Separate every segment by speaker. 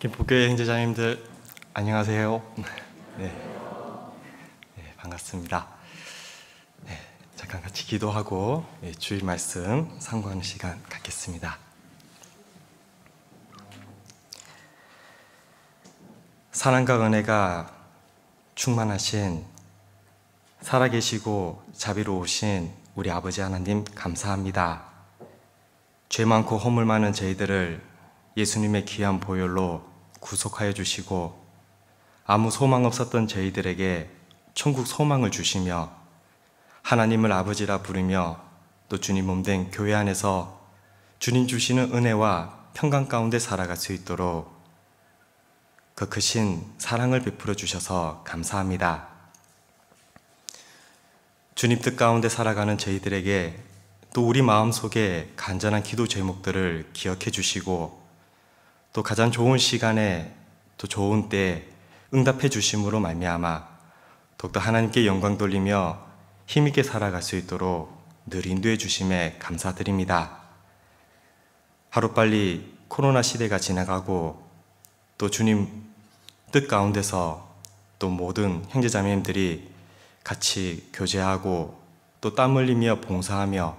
Speaker 1: 김포교회 형제자매님들 안녕하세요. 반갑습니다. 잠깐 같이 기도하고 주일 말씀 상고하는 시간 갖겠습니다. 사랑과 은혜가 충만하신 살아계시고 자비로우신 우리 아버지 하나님 감사합니다. 죄 많고 허물 많은 저희들을 예수님의 귀한 보혈로 구속하여 주시고 아무 소망 없었던 저희들에게 천국 소망을 주시며 하나님을 아버지라 부르며 또 주님 몸된 교회 안에서 주님 주시는 은혜와 평강 가운데 살아갈 수 있도록 그 크신 사랑을 베풀어 주셔서 감사합니다. 주님 뜻 가운데 살아가는 저희들에게 또 우리 마음속에 간절한 기도 제목들을 기억해 주시고 또 가장 좋은 시간에 또 좋은 때에 응답해 주심으로 말미암아 더욱더 하나님께 영광 돌리며 힘있게 살아갈 수 있도록 늘 인도해 주심에 감사드립니다. 하루빨리 코로나 시대가 지나가고 또 주님 뜻 가운데서 또 모든 형제자매님들이 같이 교제하고 또 땀 흘리며 봉사하며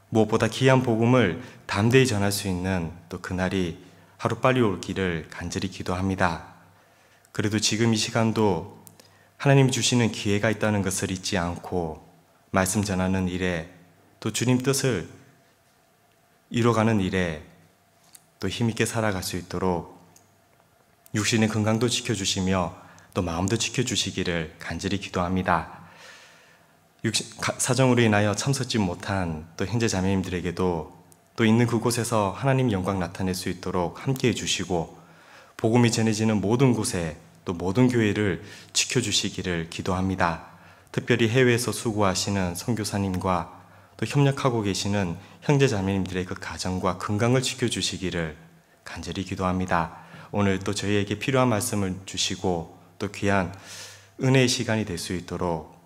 Speaker 1: 무엇보다 귀한 복음을 담대히 전할 수 있는 또 그날이 하루빨리 오기를 간절히 기도합니다. 그래도 지금 이 시간도 하나님이 주시는 기회가 있다는 것을 잊지 않고 말씀 전하는 일에 또 주님 뜻을 이뤄가는 일에 또 힘있게 살아갈 수 있도록 육신의 건강도 지켜주시며 또 마음도 지켜주시기를 간절히 기도합니다. 사정으로 인하여 참석지 못한 또 형제 자매님들에게도 또 있는 그곳에서 하나님 영광 나타낼 수 있도록 함께해 주시고 복음이 전해지는 모든 곳에 또 모든 교회를 지켜주시기를 기도합니다. 특별히 해외에서 수고하시는 선교사님과 또 협력하고 계시는 형제 자매님들의 그 가정과 건강을 지켜주시기를 간절히 기도합니다. 오늘 또 저희에게 필요한 말씀을 주시고 또 귀한 은혜의 시간이 될 수 있도록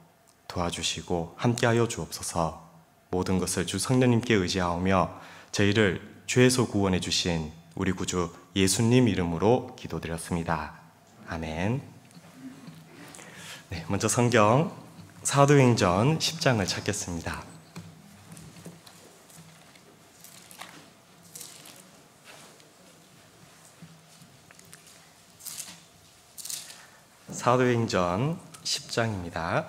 Speaker 1: 도와주시고 함께하여 주옵소서. 모든 것을 주 성령님께 의지하오며 저희를 죄에서 구원해 주신 우리 구주 예수님 이름으로 기도드렸습니다. 아멘. 먼저 성경 사도행전 10장을 찾겠습니다. 사도행전 10장입니다.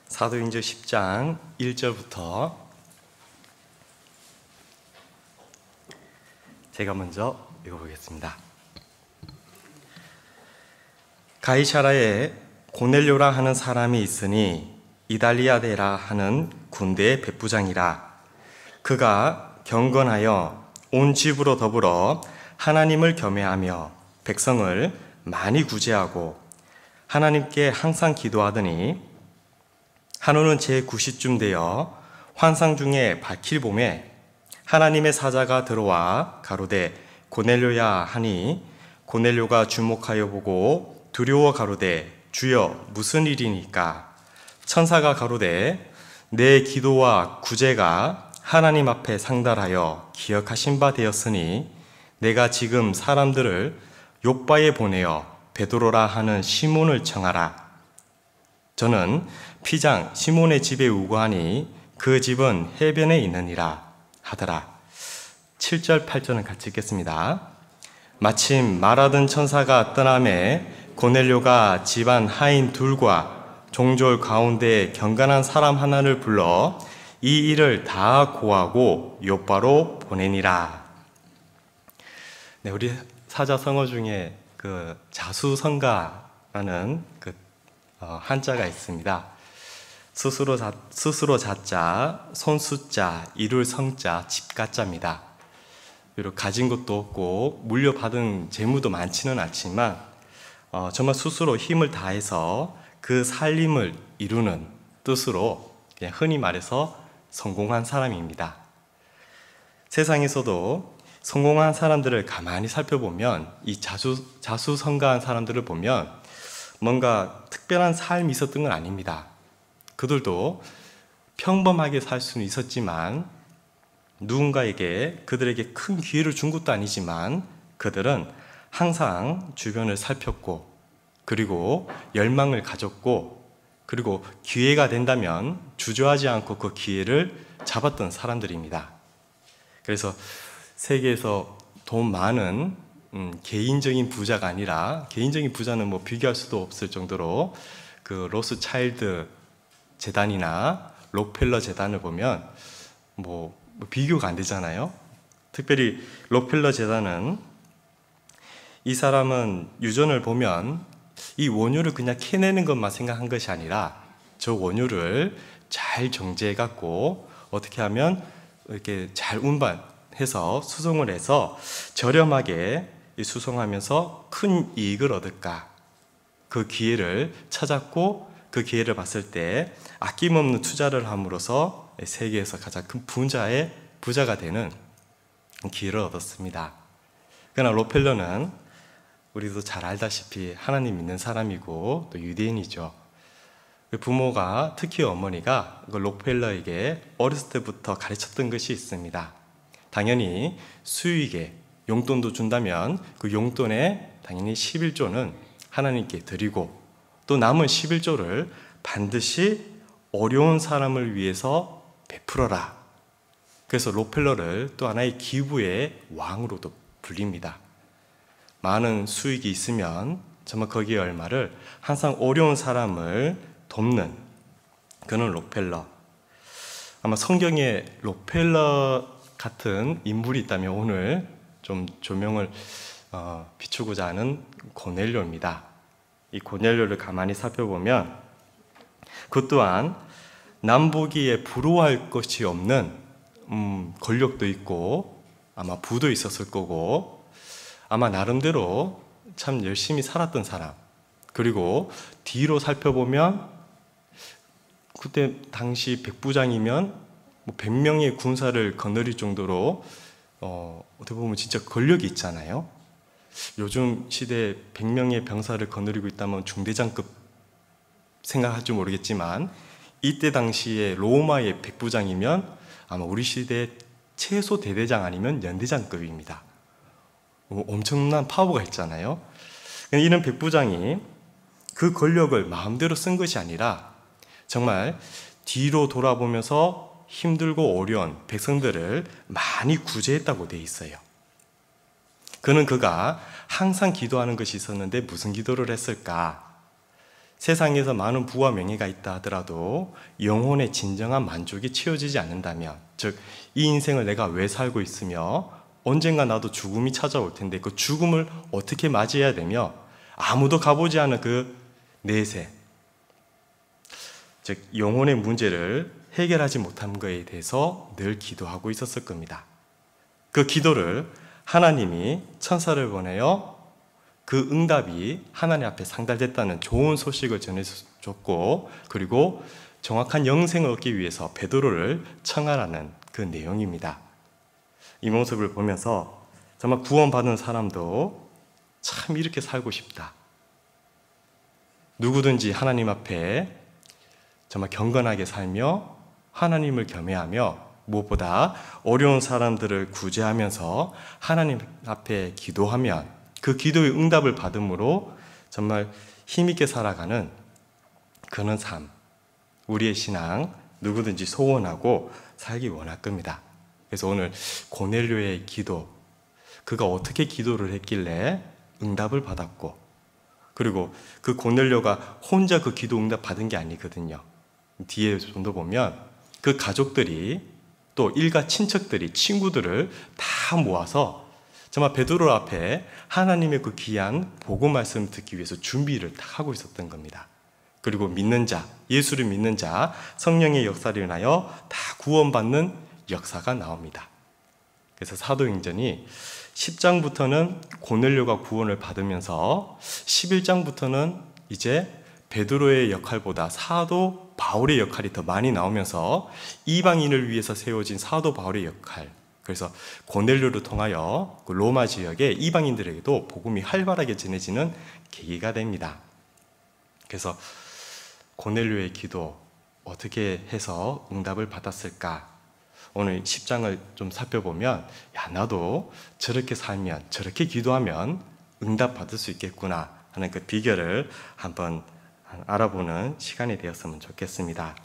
Speaker 1: 사도행전 10장 1절부터 제가 먼저 읽어보겠습니다. 가이사라에 고넬료라 하는 사람이 있으니 이달리아데라 하는 군대의 백부장이라. 그가 경건하여 온 집으로 더불어 하나님을 겸해하며 백성을 많이 구제하고 하나님께 항상 기도하더니 한우는 제9시쯤 되어 환상 중에 밝힐 봄에 하나님의 사자가 들어와 가로되 고넬료야 하니 고넬료가 주목하여 보고 두려워 가로되 주여 무슨 일이니까. 천사가 가로되 내 기도와 구제가 하나님 앞에 상달하여 기억하신 바 되었으니 내가 지금 사람들을 욥바에 보내어 베드로라 하는 시몬을 청하라. 저는 피장 시몬의 집에 우거하니 그 집은 해변에 있느니라 하더라. 7절 8절은 같이 읽겠습니다. 마침 말하던 천사가 떠나매 고넬료가 집안 하인 둘과 종졸 가운데 경건한 사람 하나를 불러 이 일을 다 고하고 욥바로 보내니라. 우리 사자성어 중에 그 자수성가라는 그 한자가 있습니다. 스스로 자자, 손수자, 이룰 성자, 집가자입니다. 비록 가진 것도 없고 물려받은 재물도 많지는 않지만 정말 스스로 힘을 다해서 그 살림을 이루는 뜻으로 그냥 흔히 말해서 성공한 사람입니다. 세상에서도 성공한 사람들을 가만히 살펴보면 이 자수성가한 사람들을 보면 뭔가 특별한 삶이 있었던 건 아닙니다. 그들도 평범하게 살 수는 있었지만 누군가에게 그들에게 큰 기회를 준 것도 아니지만 그들은 항상 주변을 살폈고 그리고 열망을 가졌고 그리고 기회가 된다면 주저하지 않고 그 기회를 잡았던 사람들입니다. 그래서 세계에서 돈 많은 개인적인 부자가 아니라, 개인적인 부자는 뭐 비교할 수도 없을 정도로 그 로스차일드 재단이나 록펠러 재단을 보면 뭐 비교가 안 되잖아요. 특별히 록펠러 재단은 이 사람은 유전을 보면 이 원유를 그냥 캐내는 것만 생각한 것이 아니라 저 원유를 잘 정제해 갖고 어떻게 하면 이렇게 잘 운반해서 수송을 해서 저렴하게 수송하면서 큰 이익을 얻을까, 그 기회를 찾았고 그 기회를 봤을 때 아낌없는 투자를 함으로써 세계에서 가장 큰 부자가 되는 기회를 얻었습니다. 그러나 록펠러는 우리도 잘 알다시피 하나님 믿는 사람이고 또 유대인이죠. 부모가, 특히 어머니가 록펠러에게 어렸을 때부터 가르쳤던 것이 있습니다. 당연히 수익에 용돈도 준다면 그 용돈에 당연히 11조는 하나님께 드리고 또 남은 11조를 반드시 어려운 사람을 위해서 베풀어라. 그래서 록펠러를 또 하나의 기부의 왕으로도 불립니다. 많은 수익이 있으면 정말 거기에 얼마를 항상 어려운 사람을 돕는 그는 록펠러. 아마 성경에 록펠러 같은 인물이 있다면 오늘 좀 조명을 비추고자 하는 고넬료입니다. 이 고넬료를 가만히 살펴보면 그 또한 남보기에 부러워할 것이 없는 권력도 있고 아마 부도 있었을 거고 아마 나름대로 참 열심히 살았던 사람, 그리고 뒤로 살펴보면 그때 당시 백부장이면 뭐 100명의 군사를 거느릴 정도로 어떻게 보면 진짜 권력이 있잖아요. 요즘 시대에 100명의 병사를 거느리고 있다면 중대장급 생각할지 모르겠지만 이때 당시에 로마의 백부장이면 아마 우리 시대의 최소 대대장 아니면 연대장급입니다. 엄청난 파워가 있잖아요. 이런 백부장이 그 권력을 마음대로 쓴 것이 아니라 정말 뒤로 돌아보면서 힘들고 어려운 백성들을 많이 구제했다고 돼 있어요. 그가 항상 기도하는 것이 있었는데 무슨 기도를 했을까? 세상에서 많은 부와 명예가 있다 하더라도 영혼의 진정한 만족이 채워지지 않는다면, 즉 이 인생을 내가 왜 살고 있으며 언젠가 나도 죽음이 찾아올 텐데 그 죽음을 어떻게 맞이해야 되며 아무도 가보지 않은 그 내세, 즉 영혼의 문제를 해결하지 못한 것에 대해서 늘 기도하고 있었을 겁니다. 그 기도를 하나님이 천사를 보내어 그 응답이 하나님 앞에 상달됐다는 좋은 소식을 전해줬고, 그리고 정확한 영생을 얻기 위해서 베드로를 청하라는 그 내용입니다. 이 모습을 보면서 정말 구원받은 사람도 참 이렇게 살고 싶다. 누구든지 하나님 앞에 정말 경건하게 살며 하나님을 겸해하며 무엇보다 어려운 사람들을 구제하면서 하나님 앞에 기도하면 그 기도의 응답을 받음으로 정말 힘있게 살아가는 그런 삶, 우리의 신앙 누구든지 소원하고 살기 원할 겁니다. 그래서 오늘 고넬료의 기도, 그가 어떻게 기도를 했길래 응답을 받았고, 그리고 그 고넬료가 혼자 그 기도 응답 받은 게 아니거든요. 뒤에 좀 더 보면 그 가족들이 또 일가 친척들이 친구들을 다 모아서 정말 베드로 앞에 하나님의 그 귀한 복음 말씀 듣기 위해서 준비를 다 하고 있었던 겁니다. 그리고 믿는 자, 예수를 믿는 자, 성령의 역사를 인하여 다 구원받는 역사가 나옵니다. 그래서 사도행전이 10장부터는 고넬료가 구원을 받으면서 11장부터는 이제 베드로의 역할보다 사도 바울의 역할이 더 많이 나오면서 이방인을 위해서 세워진 사도 바울의 역할, 그래서 고넬료를 통하여 그 로마 지역의 이방인들에게도 복음이 활발하게 전해지는 계기가 됩니다. 그래서 고넬료의 기도 어떻게 해서 응답을 받았을까? 오늘 10장을 좀 살펴보면 야, 나도 저렇게 살면, 저렇게 기도하면 응답 받을 수 있겠구나 하는 그 비결을 한번 알아보는 시간이 되었으면 좋겠습니다.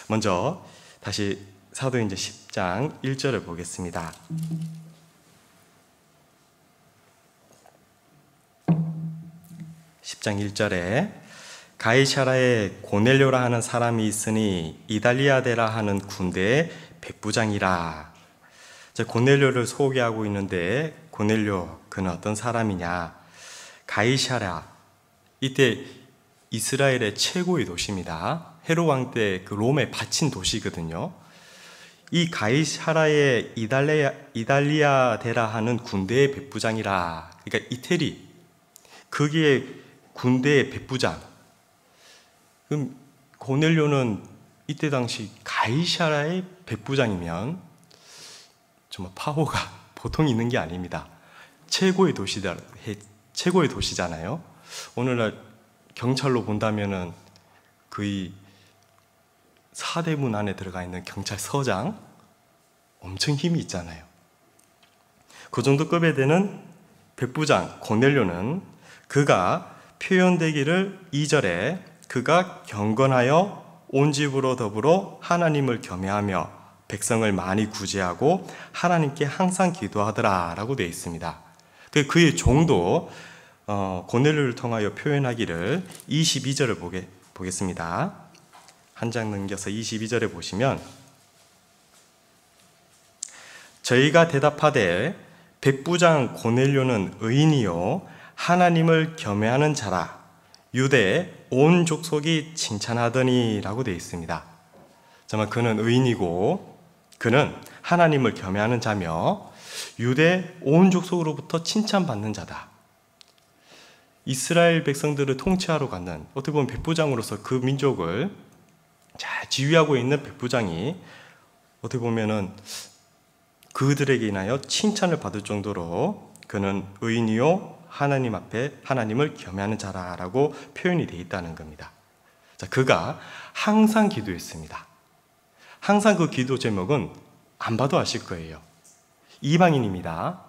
Speaker 1: 먼저 다시 사도행전 10장 1절을 보겠습니다. 10장 1절에 가이사라에 고넬료라 하는 사람이 있으니 이달리아데라 하는 군대의 백부장이라. 고넬료를 소개하고 있는데 고넬료 그는 어떤 사람이냐? 가이사라, 이때 이스라엘의 최고의 도시입니다. 헤롯 왕 때 그 롬에 바친 도시거든요. 이 가이사라의 이달리아데라 하는 군대의 백부장이라. 그러니까 이태리, 거기에 군대의 백부장. 그럼 고넬료는 이때 당시 가이사라의 백부장이면 정말 파워가 보통 있는 게 아닙니다. 최고의 도시잖아요. 오늘날 경찰로 본다면은 거의 4대문 안에 들어가 있는 경찰서장, 엄청 힘이 있잖아요. 그 정도 급에 되는 백부장 고넬료는 그가 표현되기를 2절에 그가 경건하여 온 집으로 더불어 하나님을 겸해하며 백성을 많이 구제하고 하나님께 항상 기도하더라 라고 되어 있습니다. 그의 종도 고넬료를 통하여 표현하기를 22절을 보겠습니다. 한 장 넘겨서 22절에 보시면 저희가 대답하되 백부장 고넬료는 의인이요 하나님을 겸해하는 자라 유대 온 족속이 칭찬하더니 라고 되어 있습니다. 정말 그는 의인이고 그는 하나님을 겸해하는 자며 유대 온 족속으로부터 칭찬받는 자다. 이스라엘 백성들을 통치하러 가는, 어떻게 보면 백부장으로서 그 민족을 잘 지휘하고 있는 백부장이 어떻게 보면은 그들에게 인하여 칭찬을 받을 정도로 그는 의인이요 하나님 앞에 하나님을 겸해하는 자라라고 표현이 되어 있다는 겁니다. 자, 그가 항상 기도했습니다. 항상 그 기도 제목은 안 봐도 아실 거예요. 이방인입니다.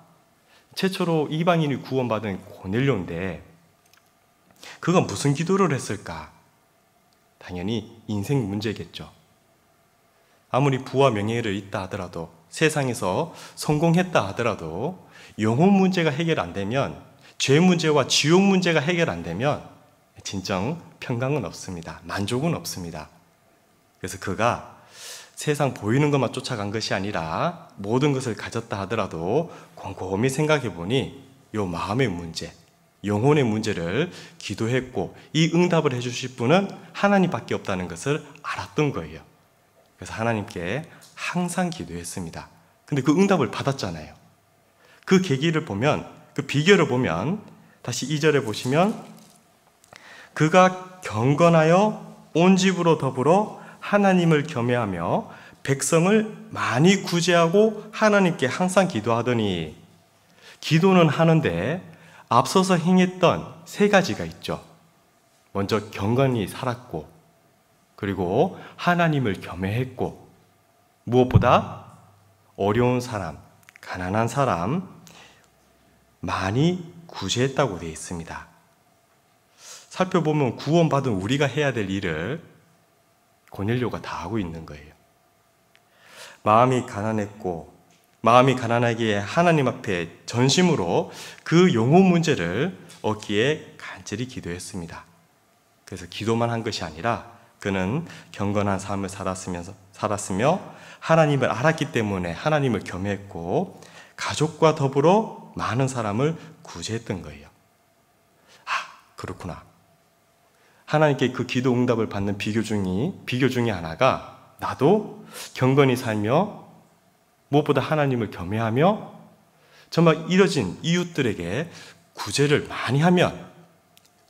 Speaker 1: 최초로 이방인이 구원받은 고넬료인데 그가 무슨 기도를 했을까? 당연히 인생 문제겠죠. 아무리 부와 명예를 있다 하더라도, 세상에서 성공했다 하더라도 영혼 문제가 해결 안 되면, 죄 문제와 지옥 문제가 해결 안 되면 진정 평강은 없습니다. 만족은 없습니다. 그래서 그가 세상 보이는 것만 쫓아간 것이 아니라 모든 것을 가졌다 하더라도 곰곰이 생각해 보니 이 마음의 문제, 영혼의 문제를 기도했고 이 응답을 해주실 분은 하나님밖에 없다는 것을 알았던 거예요. 그래서 하나님께 항상 기도했습니다. 근데 그 응답을 받았잖아요. 그 계기를 보면, 그 비결을 보면 다시 2절에 보시면 그가 경건하여 온 집으로 더불어 하나님을 겸해하며 백성을 많이 구제하고 하나님께 항상 기도하더니, 기도는 하는데 앞서서 행했던 세 가지가 있죠. 먼저 경건히 살았고, 그리고 하나님을 겸해했고, 무엇보다 어려운 사람, 가난한 사람 많이 구제했다고 되어 있습니다. 살펴보면 구원받은 우리가 해야 될 일을 고넬료가 다 하고 있는 거예요. 마음이 가난했고, 마음이 가난하기에 하나님 앞에 전심으로 그 영혼 문제를 얻기에 간절히 기도했습니다. 그래서 기도만 한 것이 아니라 그는 경건한 삶을 살았으며 하나님을 알았기 때문에 하나님을 겸했고 가족과 더불어 많은 사람을 구제했던 거예요. 아, 그렇구나. 하나님께 그 기도 응답을 받는 비교 중에 하나가 나도 경건히 살며 무엇보다 하나님을 겸해하며 정말 이뤄진 이웃들에게 구제를 많이 하면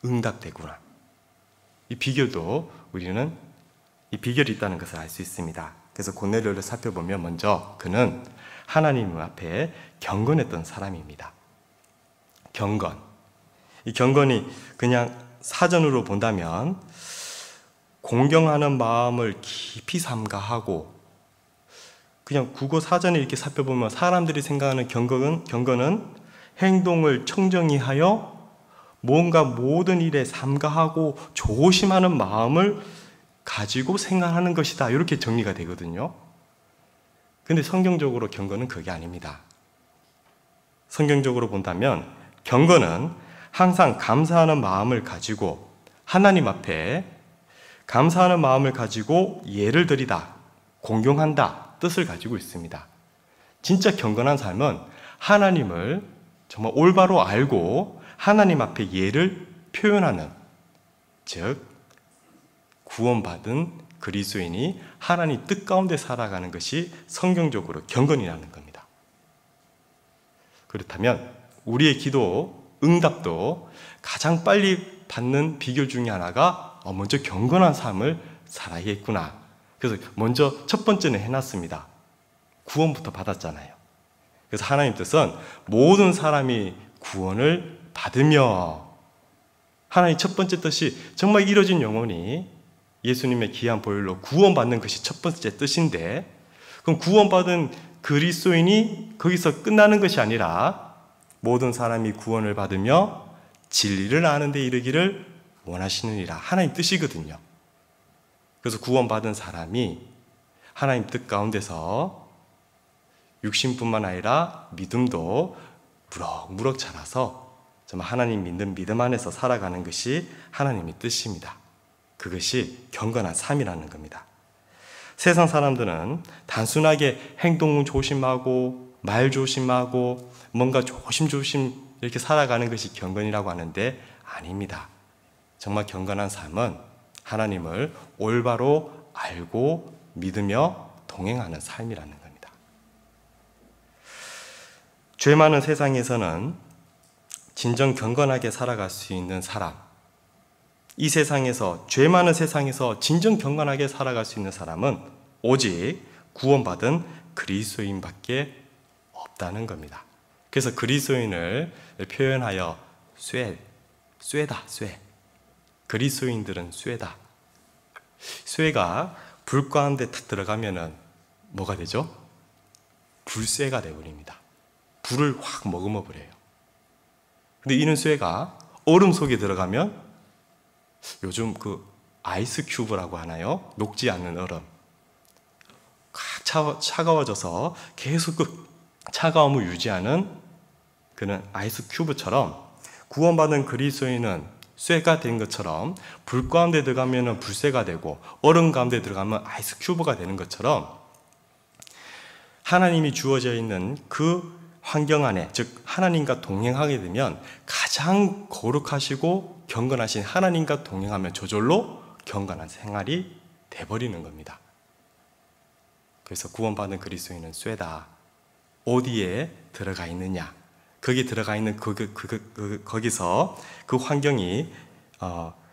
Speaker 1: 응답되구나. 이 비결도 우리는 이 비결이 있다는 것을 알 수 있습니다. 그래서 고넬료를 살펴보면 먼저 그는 하나님 앞에 경건했던 사람입니다. 경건. 이 경건이 그냥 사전으로 본다면 공경하는 마음을 깊이 삼가하고, 그냥 국어 사전에 이렇게 살펴보면 사람들이 생각하는 경건은 행동을 청정히 하여 뭔가 모든 일에 삼가하고 조심하는 마음을 가지고 생각하는 것이다, 이렇게 정리가 되거든요. 근데 성경적으로 경건은 그게 아닙니다. 성경적으로 본다면 경건은 항상 감사하는 마음을 가지고 하나님 앞에 감사하는 마음을 가지고 예를 드리다, 공경한다 뜻을 가지고 있습니다. 진짜 경건한 삶은 하나님을 정말 올바로 알고 하나님 앞에 예를 표현하는, 즉 구원받은 그리스도인이 하나님 뜻 가운데 살아가는 것이 성경적으로 경건이라는 겁니다. 그렇다면 우리의 기도 응답도 가장 빨리 받는 비결 중에 하나가 먼저 경건한 삶을 살아야겠구나. 그래서 먼저 첫 번째는 해놨습니다. 구원부터 받았잖아요. 그래서 하나님 뜻은 모든 사람이 구원을 받으며, 하나님 첫 번째 뜻이 정말 이뤄진 영혼이 예수님의 귀한 보혈로 구원받는 것이 첫 번째 뜻인데, 그럼 구원받은 그리스도인이 거기서 끝나는 것이 아니라 모든 사람이 구원을 받으며 진리를 아는 데 이르기를 원하시느니라, 하나님 뜻이거든요. 그래서 구원받은 사람이 하나님 뜻 가운데서 육신뿐만 아니라 믿음도 무럭무럭 자라서 정말 하나님 믿는 믿음 안에서 살아가는 것이 하나님의 뜻입니다. 그것이 경건한 삶이라는 겁니다. 세상 사람들은 단순하게 행동 조심하고 말 조심하고 뭔가 조심조심 이렇게 살아가는 것이 경건이라고 하는데 아닙니다. 정말 경건한 삶은 하나님을 올바로 알고 믿으며 동행하는 삶이라는 겁니다. 죄 많은 세상에서는 진정 경건하게 살아갈 수 있는 사람, 이 세상에서, 죄 많은 세상에서 진정 경건하게 살아갈 수 있는 사람은 오직 구원받은 그리스도인밖에 없다는 겁니다. 그래서 그리스도인을 표현하여 쇠다. 그리스도인들은 쇠다. 쇠가 불 가운데 탁 들어가면은 뭐가 되죠? 불쇠가 되어버립니다. 불을 확 머금어 버려요. 근데 이런 쇠가 얼음 속에 들어가면, 요즘 그 아이스 큐브라고 하나요? 녹지 않는 얼음. 차가워져서 계속 그 차가움을 유지하는 그런 아이스 큐브처럼, 구원받은 그리스도인은 쇠가 된 것처럼 불 가운데 들어가면 불쇠가 되고 얼음 가운데 들어가면 아이스 큐브가 되는 것처럼, 하나님이 주어져 있는 그 환경 안에, 즉 하나님과 동행하게 되면 가장 거룩하시고 경건하신 하나님과 동행하면 저절로 경건한 생활이 돼버리는 겁니다. 그래서 구원받은 그리스도인은 쇠다. 어디에 들어가 있느냐, 거기 들어가 있는 거기서 그 환경이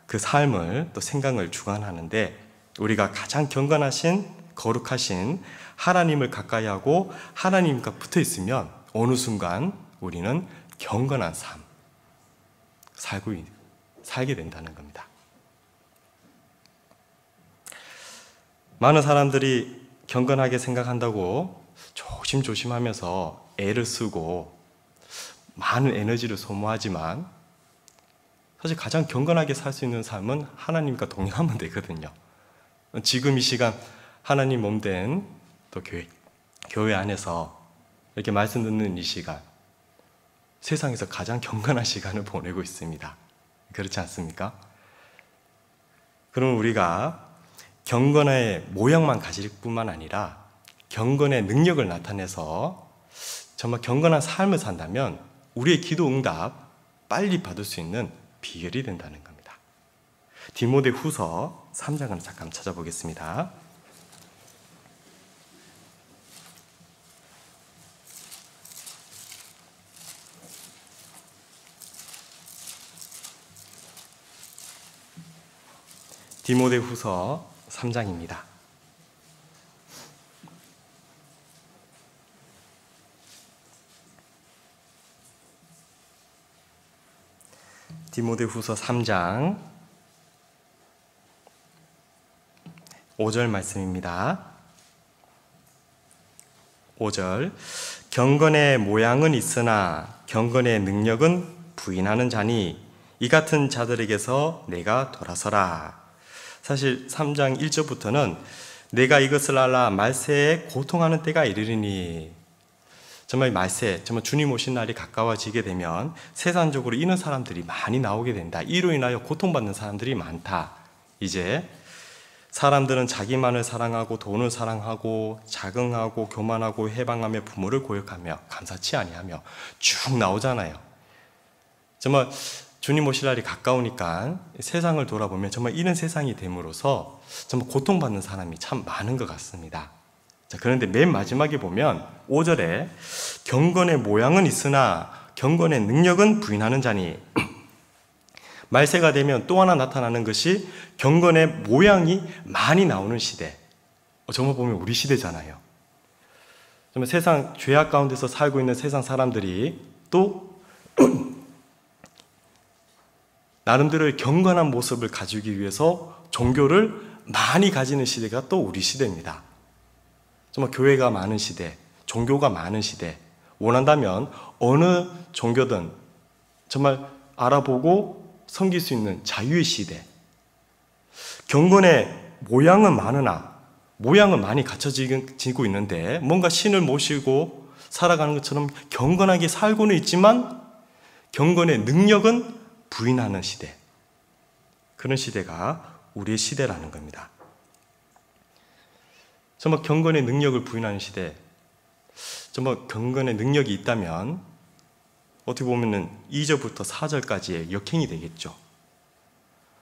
Speaker 1: 그 삶을 또 생각을 주관하는데, 우리가 가장 경건하신 거룩하신 하나님을 가까이 하고 하나님과 붙어 있으면 어느 순간 우리는 경건한 삶 살게 된다는 겁니다. 많은 사람들이 경건하게 생각한다고 조심조심하면서 애를 쓰고 많은 에너지를 소모하지만, 사실 가장 경건하게 살 수 있는 삶은 하나님과 동행하면 되거든요. 지금 이 시간 하나님 몸된 또 교회 안에서 이렇게 말씀 듣는 이 시간, 세상에서 가장 경건한 시간을 보내고 있습니다. 그렇지 않습니까? 그럼 우리가 경건의 모양만 가질 뿐만 아니라 경건의 능력을 나타내서 정말 경건한 삶을 산다면 우리의 기도 응답 빨리 받을 수 있는 비결이 된다는 겁니다. 디모데 후서 3장을 잠깐 찾아보겠습니다. 디모데 후서 3장입니다. 디모데후서 3장 5절 말씀입니다. 5절 경건의 모양은 있으나 경건의 능력은 부인하는 자니 이 같은 자들에게서 내가 돌아서라. 사실 3장 1절부터는 내가 이것을 알라 말세에 고통하는 때가 이르리니, 정말 말세, 정말 주님 오신 날이 가까워지게 되면 세상적으로 이런 사람들이 많이 나오게 된다. 이로 인하여 고통받는 사람들이 많다. 이제 사람들은 자기만을 사랑하고 돈을 사랑하고 자긍하고 교만하고 해방하며 부모를 고역하며 감사치 아니하며 쭉 나오잖아요. 정말 주님 오실 날이 가까우니까 세상을 돌아보면 정말 이런 세상이 됨으로써 정말 고통받는 사람이 참 많은 것 같습니다. 자, 그런데 맨 마지막에 보면 5절에 경건의 모양은 있으나 경건의 능력은 부인하는 자니, 말세가 되면 또 하나 나타나는 것이 경건의 모양이 많이 나오는 시대. 정말 보면 우리 시대잖아요. 정말 세상 죄악 가운데서 살고 있는 세상 사람들이 또 나름대로의 경건한 모습을 가지기 위해서 종교를 많이 가지는 시대가 또 우리 시대입니다. 정말 교회가 많은 시대, 종교가 많은 시대, 원한다면 어느 종교든 정말 알아보고 섬길 수 있는 자유의 시대. 경건의 모양은 많으나 모양은 많이 갖춰지고 있는데 뭔가 신을 모시고 살아가는 것처럼 경건하게 살고는 있지만 경건의 능력은 부인하는 시대. 그런 시대가 우리의 시대라는 겁니다. 정말 경건의 능력을 부인하는 시대, 정말 경건의 능력이 있다면 어떻게 보면 2절부터 4절까지의 역행이 되겠죠.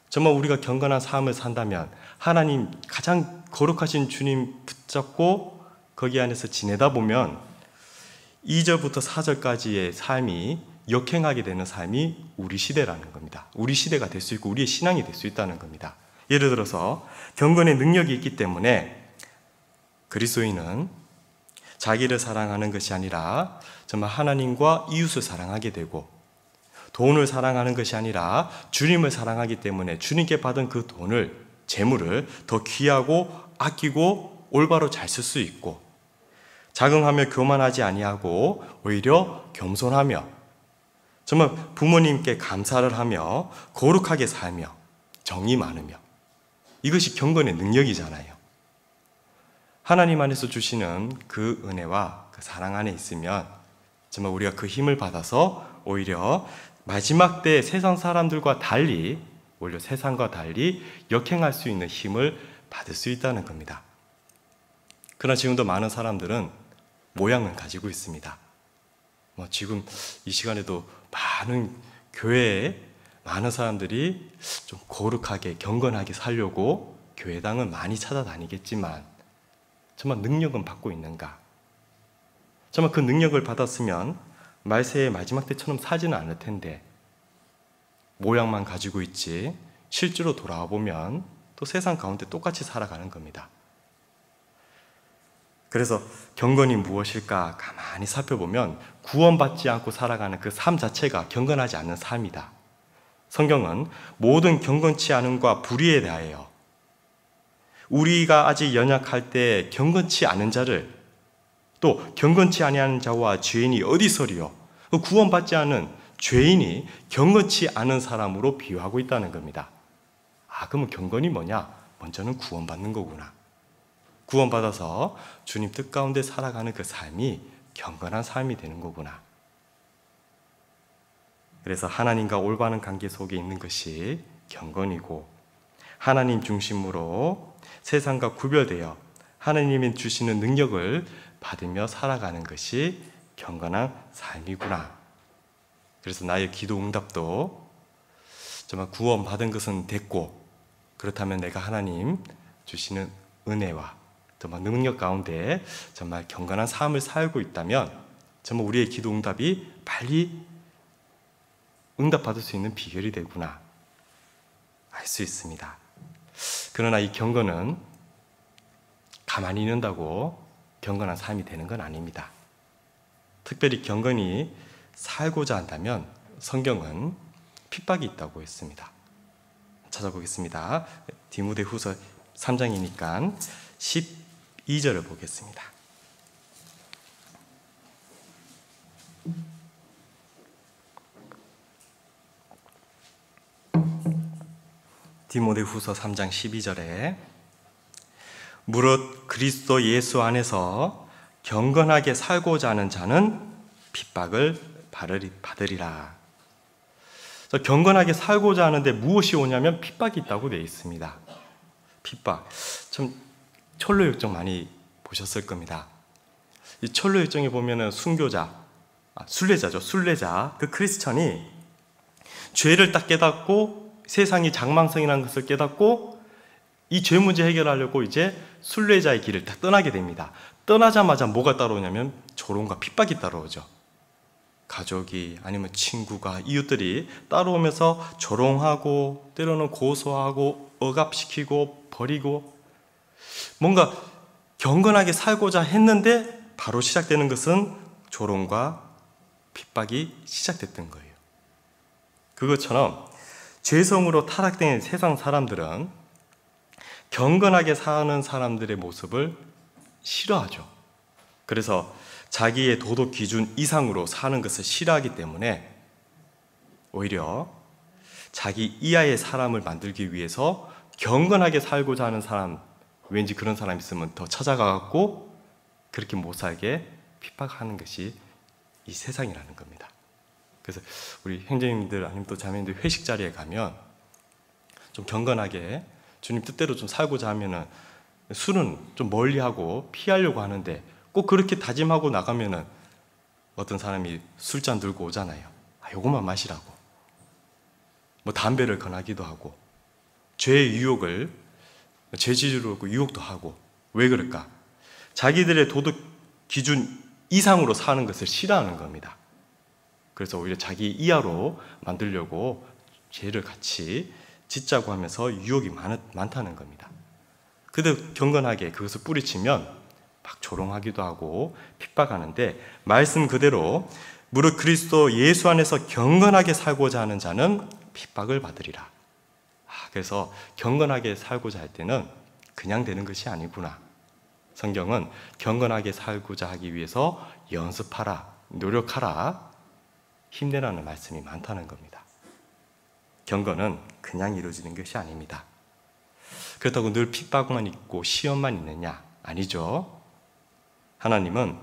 Speaker 1: 정말 우리가 경건한 삶을 산다면 하나님 가장 거룩하신 주님 붙잡고 거기 안에서 지내다 보면 2절부터 4절까지의 삶이 역행하게 되는 삶이 우리 시대라는 겁니다. 우리 시대가 될 수 있고 우리의 신앙이 될 수 있다는 겁니다. 예를 들어서 경건의 능력이 있기 때문에 그리스도인은 자기를 사랑하는 것이 아니라 정말 하나님과 이웃을 사랑하게 되고, 돈을 사랑하는 것이 아니라 주님을 사랑하기 때문에 주님께 받은 그 돈을, 재물을 더 귀하고 아끼고 올바로 잘 쓸 수 있고, 자긍하며 교만하지 아니하고 오히려 겸손하며 정말 부모님께 감사를 하며 거룩하게 살며 정이 많으며, 이것이 경건의 능력이잖아요. 하나님 안에서 주시는 그 은혜와 그 사랑 안에 있으면 정말 우리가 그 힘을 받아서 오히려 마지막 때 세상 사람들과 달리, 오히려 세상과 달리 역행할 수 있는 힘을 받을 수 있다는 겁니다. 그러나 지금도 많은 사람들은 모양을 가지고 있습니다. 지금 이 시간에도 많은 교회에 많은 사람들이 좀 거룩하게 경건하게 살려고 교회당을 많이 찾아다니겠지만 정말 능력은 받고 있는가? 정말 그 능력을 받았으면 말세의 마지막 때처럼 사지는 않을 텐데 모양만 가지고 있지 실제로 돌아와 보면 또 세상 가운데 똑같이 살아가는 겁니다. 그래서 경건이 무엇일까 가만히 살펴보면 구원받지 않고 살아가는 그 삶 자체가 경건하지 않은 삶이다. 성경은 모든 경건치 않음과 불의에 대하여 우리가 아직 연약할 때 경건치 않은 자를, 또 경건치 아니하는 자와 죄인이 어디서리요? 구원받지 않은 죄인이 경건치 않은 사람으로 비유하고 있다는 겁니다. 그러면 경건이 뭐냐? 먼저는 구원받는 거구나. 구원받아서 주님 뜻 가운데 살아가는 그 삶이 경건한 삶이 되는 거구나. 그래서 하나님과 올바른 관계 속에 있는 것이 경건이고, 하나님 중심으로 세상과 구별되어 하나님이 주시는 능력을 받으며 살아가는 것이 경건한 삶이구나. 그래서 나의 기도 응답도 정말 구원받은 것은 됐고, 그렇다면 내가 하나님 주시는 은혜와 정말 능력 가운데 정말 경건한 삶을 살고 있다면 정말 우리의 기도 응답이 빨리 응답받을 수 있는 비결이 되구나 알 수 있습니다. 그러나 이 경건은 가만히 있는다고 경건한 삶이 되는 건 아닙니다. 특별히 경건히 살고자 한다면 성경은 핍박이 있다고 했습니다. 찾아보겠습니다. 디모데후서 3장이니까 12절을 보겠습니다. 디모데후서 3장 12절에 무릇 그리스도 예수 안에서 경건하게 살고자 하는 자는 핍박을 받으리라. 경건하게 살고자 하는데 무엇이 오냐면 핍박이 있다고 되어 있습니다. 핍박. 참 철로역정 많이 보셨을 겁니다. 이 철로역정에 보면은 순례자죠. 순례자. 그 크리스천이 죄를 딱 깨닫고 세상이 장망성이라는 것을 깨닫고 이 죄 문제 해결하려고 이제 순례자의 길을 딱 떠나게 됩니다. 떠나자마자 뭐가 따라오냐면 조롱과 핍박이 따라오죠. 가족이 아니면 친구가 이웃들이 따라오면서 조롱하고 때로는 고소하고 억압시키고 버리고 뭔가 경건하게 살고자 했는데 바로 시작되는 것은 조롱과 핍박이 시작됐던 거예요. 그것처럼 죄성으로 타락된 세상 사람들은 경건하게 사는 사람들의 모습을 싫어하죠. 그래서 자기의 도덕 기준 이상으로 사는 것을 싫어하기 때문에 오히려 자기 이하의 사람을 만들기 위해서 경건하게 살고자 하는 사람, 왠지 그런 사람 있으면 더 찾아가고 그렇게 못 살게 핍박하는 것이 이 세상이라는 겁니다. 그래서 우리 형제님들 아니면 또 자매님들 회식 자리에 가면 좀 경건하게 주님 뜻대로 좀 살고자 하면은 술은 좀 멀리하고 피하려고 하는데 꼭 그렇게 다짐하고 나가면은 어떤 사람이 술잔 들고 오잖아요. 요것만 마시라고. 뭐 담배를 권하기도 하고 죄의 유혹을 죄지주로 유혹도 하고. 왜 그럴까? 자기들의 도덕 기준 이상으로 사는 것을 싫어하는 겁니다. 그래서 오히려 자기 이하로 만들려고 죄를 같이 짓자고 하면서 유혹이 많다는 겁니다. 그래도 경건하게 그것을 뿌리치면 막 조롱하기도 하고 핍박하는데 말씀 그대로 무릇 그리스도 예수 안에서 경건하게 살고자 하는 자는 핍박을 받으리라. 그래서 경건하게 살고자 할 때는 그냥 되는 것이 아니구나. 성경은 경건하게 살고자 하기 위해서 연습하라, 노력하라, 힘내라는 말씀이 많다는 겁니다. 경건은 그냥 이루어지는 것이 아닙니다. 그렇다고 늘 핍박만 있고 시험만 있느냐? 아니죠. 하나님은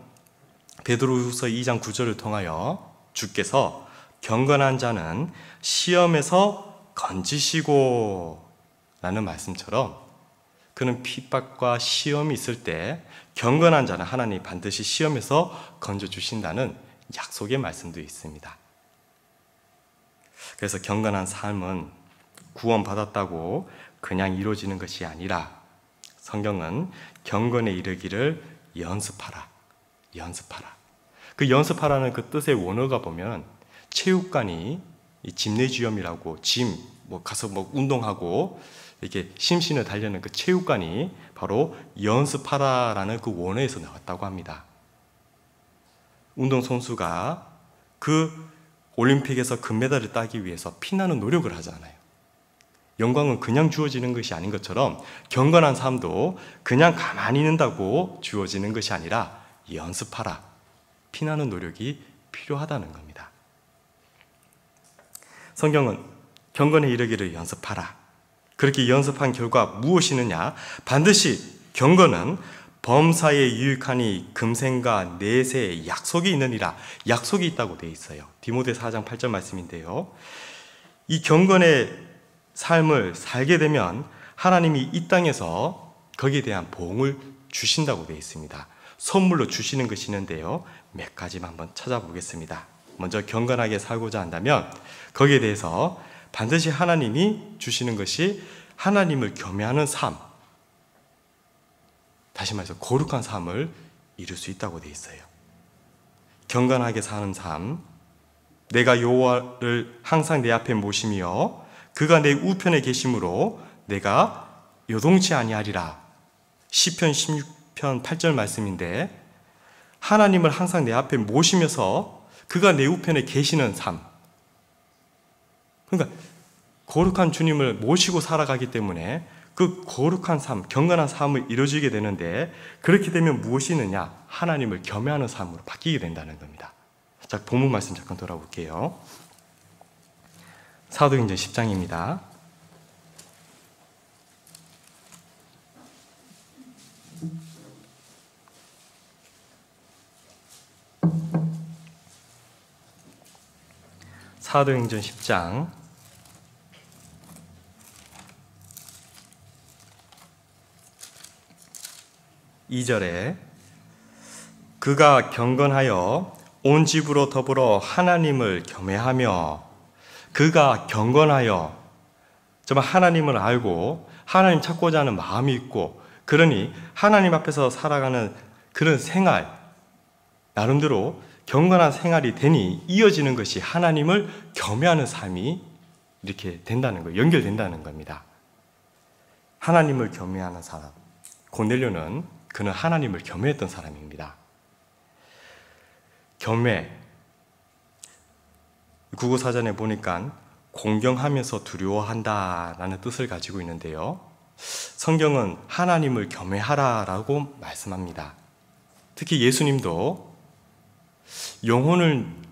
Speaker 1: 베드로후서 2장 9절을 통하여 주께서 경건한 자는 시험에서 건지시고 라는 말씀처럼 그는 핍박과 시험이 있을 때 경건한 자는 하나님이 반드시 시험에서 건져주신다는 약속의 말씀도 있습니다. 그래서 경건한 삶은 구원받았다고 그냥 이루어지는 것이 아니라 성경은 경건에 이르기를 연습하라. 그 연습하라는 그 뜻의 원어가 보면 체육관이 짐내지엄이라고 가서 운동하고 이렇게 심신을 달려는 그 체육관이 바로 연습하라라는 그 원어에서 나왔다고 합니다. 운동선수가 그 올림픽에서 금메달을 따기 위해서 피나는 노력을 하잖아요. 영광은 그냥 주어지는 것이 아닌 것처럼 경건한 삶도 그냥 가만히 있는다고 주어지는 것이 아니라 연습하라. 피나는 노력이 필요하다는 겁니다. 성경은 경건에 이르기를 연습하라. 그렇게 연습한 결과 무엇이 있느냐? 반드시 경건은 범사에 유익하니 금생과 내세에 약속이 있느니라. 약속이 있다고 되어 있어요. 디모데 4장 8절 말씀인데요. 이 경건의 삶을 살게 되면 하나님이 이 땅에서 거기에 대한 보응을 주신다고 되어 있습니다. 선물로 주시는 것이 있는데요. 몇 가지만 한번 찾아보겠습니다. 먼저 경건하게 살고자 한다면 거기에 대해서 반드시 하나님이 주시는 것이 하나님을 경외하는 삶, 다시 말해서 거룩한 삶을 이룰 수 있다고 되어 있어요. 경건하게 사는 삶, 내가 여호와를 항상 내 앞에 모시며 그가 내 우편에 계심으로 내가 요동치 아니하리라. 시편 16편 8절 말씀인데 하나님을 항상 내 앞에 모시면서 그가 내 우편에 계시는 삶, 그러니까 거룩한 주님을 모시고 살아가기 때문에 그 거룩한 삶, 경건한 삶을 이루어지게 되는데, 그렇게 되면 무엇이 있느냐? 하나님을 겸해하는 삶으로 바뀌게 된다는 겁니다. 자, 본문 말씀 잠깐 돌아볼게요. 사도행전 10장입니다. 사도행전 10장 2절에 그가 경건하여 온 집으로 더불어 하나님을 겸해하며, 그가 경건하여 정말 하나님을 알고 하나님 찾고자 하는 마음이 있고, 그러니 하나님 앞에서 살아가는 그런 생활, 나름대로 경건한 생활이 되니 이어지는 것이 하나님을 겸해하는 삶이 이렇게 된다는 거예요. 연결된다는 겁니다. 하나님을 겸해하는 사람. 고넬료는 그는 하나님을 겸해했던 사람입니다. 겸해, 국어사전에 보니까 공경하면서 두려워한다라는 뜻을 가지고 있는데요. 성경은 하나님을 겸해하라라고 말씀합니다. 특히 예수님도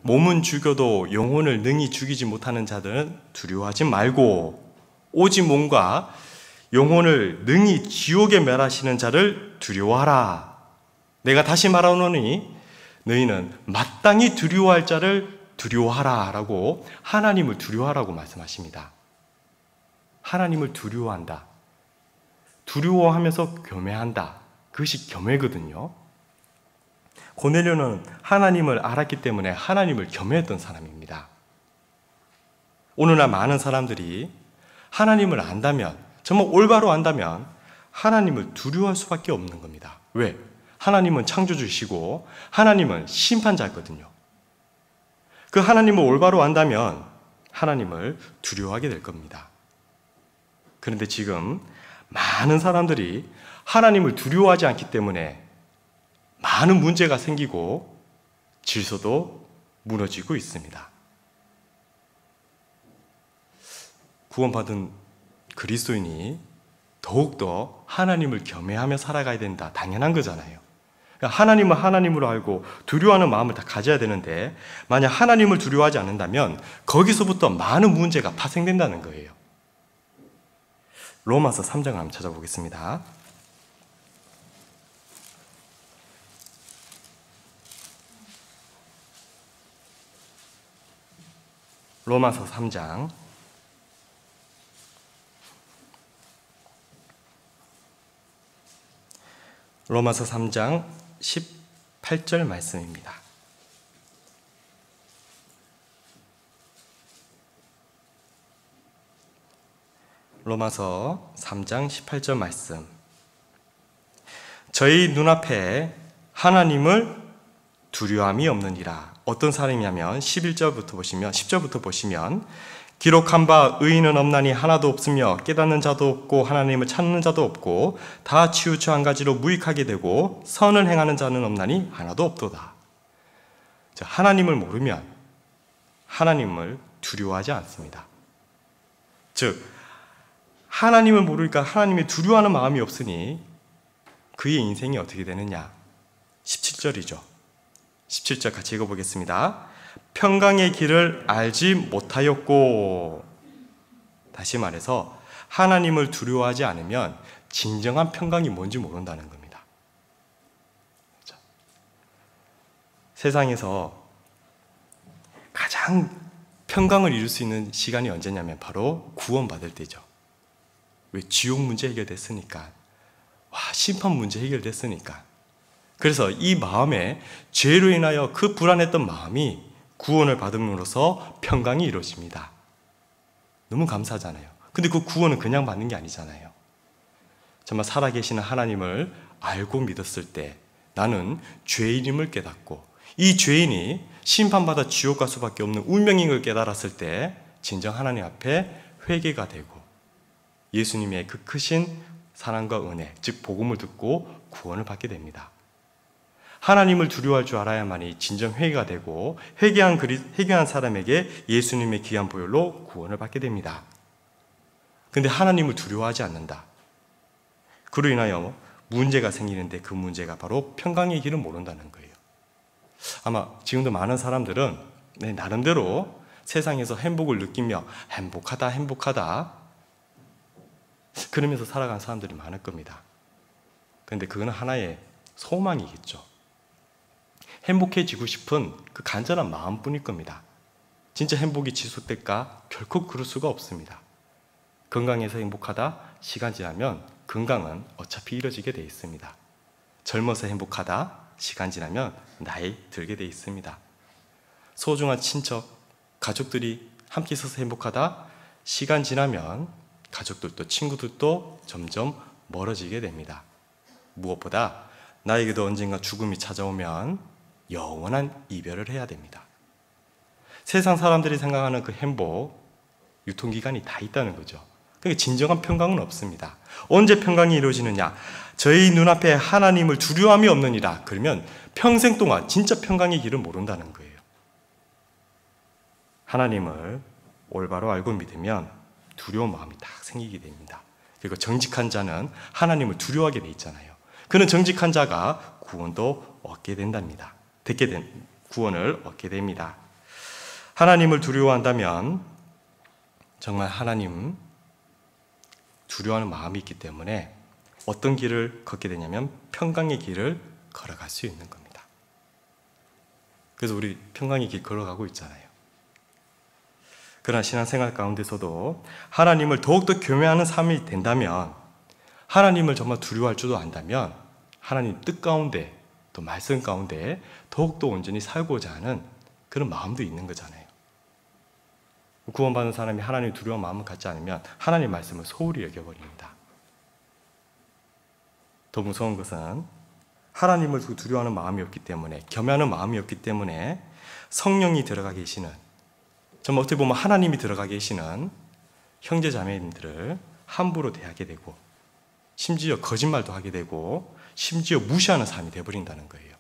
Speaker 1: 몸은 죽여도 영혼을 능히 죽이지 못하는 자들은 두려워하지 말고, 오직 몸과 영혼을 능히 지옥에 멸하시는 자를 두려워하라. 내가 다시 말하노니 너희는 마땅히 두려워할 자를 두려워하라 라고 하나님을 두려워하라고 말씀하십니다. 하나님을 두려워한다. 두려워하면서 겸해한다. 그것이 겸해거든요. 고넬료는 하나님을 알았기 때문에 하나님을 겸해했던 사람입니다. 오늘날 많은 사람들이 하나님을 안다면, 정말 올바로 안다면 하나님을 두려워할 수밖에 없는 겁니다. 왜? 하나님은 창조주시고 하나님은 심판자거든요. 그 하나님을 올바로 안다면 하나님을 두려워하게 될 겁니다. 그런데 지금 많은 사람들이 하나님을 두려워하지 않기 때문에 많은 문제가 생기고 질서도 무너지고 있습니다. 구원받은 그리스도인이 더욱더 하나님을 겸해하며 살아가야 된다. 당연한 거잖아요. 하나님을 하나님으로 알고 두려워하는 마음을 다 가져야 되는데, 만약 하나님을 두려워하지 않는다면 거기서부터 많은 문제가 파생된다는 거예요. 로마서 3장을 한번 찾아보겠습니다. 로마서 3장 18절 말씀입니다. 로마서 3장 18절 말씀. 저희 눈앞에 하나님을 두려움이 없느니라. 어떤 사람이냐면 10절부터 보시면 기록한 바 의인은 없나니 하나도 없으며 깨닫는 자도 없고 하나님을 찾는 자도 없고 다 치우쳐 한 가지로 무익하게 되고 선을 행하는 자는 없나니 하나도 없도다. 하나님을 모르면 하나님을 두려워하지 않습니다. 즉 하나님을 모르니까 하나님을 두려워하는 마음이 없으니 그의 인생이 어떻게 되느냐? 17절이죠. 17절 같이 읽어보겠습니다. 평강의 길을 알지 못하였고, 다시 말해서 하나님을 두려워하지 않으면 진정한 평강이 뭔지 모른다는 겁니다. 세상에서 가장 평강을 이룰 수 있는 시간이 언제냐면 바로 구원받을 때죠. 왜? 지옥 문제 해결됐으니까. 심판 문제 해결됐으니까. 그래서 이 마음에 죄로 인하여 그 불안했던 마음이 구원을 받음으로써 평강이 이루어집니다. 너무 감사하잖아요. 근데 그 구원은 그냥 받는 게 아니잖아요. 정말 살아계시는 하나님을 알고 믿었을 때 나는 죄인임을 깨닫고, 이 죄인이 심판받아 지옥 갈 수밖에 없는 운명인 걸 깨달았을 때 진정 하나님 앞에 회개가 되고 예수님의 그 크신 사랑과 은혜, 즉 복음을 듣고 구원을 받게 됩니다. 하나님을 두려워할 줄 알아야만이 진정 회개가 되고 회개한 사람에게 예수님의 귀한 보혈로 구원을 받게 됩니다. 근데 하나님을 두려워하지 않는다. 그로 인하여 문제가 생기는데 그 문제가 바로 평강의 길을 모른다는 거예요. 아마 지금도 많은 사람들은 나름대로 세상에서 행복을 느끼며 행복하다 그러면서 살아가는 사람들이 많을 겁니다. 그런데 그건 하나의 소망이겠죠. 행복해지고 싶은 그 간절한 마음뿐일 겁니다. 진짜 행복이 지속될까? 결코 그럴 수가 없습니다. 건강해서 행복하다, 시간 지나면 건강은 어차피 이뤄지게 돼 있습니다. 젊어서 행복하다, 시간 지나면 나이 들게 돼 있습니다. 소중한 친척, 가족들이 함께 있어서 행복하다, 시간 지나면 가족들도 친구들도 점점 멀어지게 됩니다. 무엇보다 나에게도 언젠가 죽음이 찾아오면 영원한 이별을 해야 됩니다. 세상 사람들이 생각하는 그 행복, 유통기간이 다 있다는 거죠. 그러니까 진정한 평강은 없습니다. 언제 평강이 이루어지느냐? 저희 눈앞에 하나님을 두려움이 없느니라. 그러면 평생 동안 진짜 평강의 길을 모른다는 거예요. 하나님을 올바로 알고 믿으면 두려운 마음이 딱 생기게 됩니다. 그리고 정직한 자는 하나님을 두려워하게 돼 있잖아요. 그는 정직한 자가 구원도 얻게 된답니다. 구원을 얻게 됩니다. 하나님을 두려워한다면 정말 하나님 두려워하는 마음이 있기 때문에 어떤 길을 걷게 되냐면 평강의 길을 걸어갈 수 있는 겁니다. 그래서 우리 평강의 길 걸어가고 있잖아요. 그러나 신앙생활 가운데서도 하나님을 더욱더 경외하는 삶이 된다면, 하나님을 정말 두려워할 줄도 안다면 하나님 뜻 가운데 또 말씀 가운데 더욱더 온전히 살고자 하는 그런 마음도 있는 거잖아요. 구원받은 사람이 하나님 두려운 마음을 갖지 않으면 하나님 말씀을 소홀히 여겨버립니다. 더 무서운 것은 하나님을 두려워하는 마음이 없기 때문에, 겸하는 마음이 없기 때문에 성령이 들어가 계시는, 정말 어떻게 보면 하나님이 들어가 계시는 형제 자매님들을 함부로 대하게 되고, 심지어 거짓말도 하게 되고, 심지어 무시하는 삶이 되어버린다는 거예요.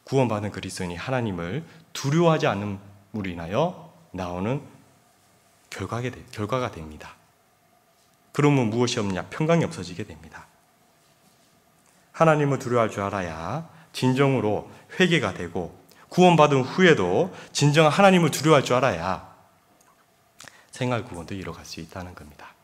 Speaker 1: 구원받은 그리스도인이 하나님을 두려워하지 않음으로 인하여 나오는 결과가 됩니다. 그러면 무엇이 없냐? 평강이 없어지게 됩니다. 하나님을 두려워할 줄 알아야 진정으로 회개가 되고, 구원받은 후에도 진정한 하나님을 두려워할 줄 알아야 생활 구원도 이뤄갈 수 있다는 겁니다.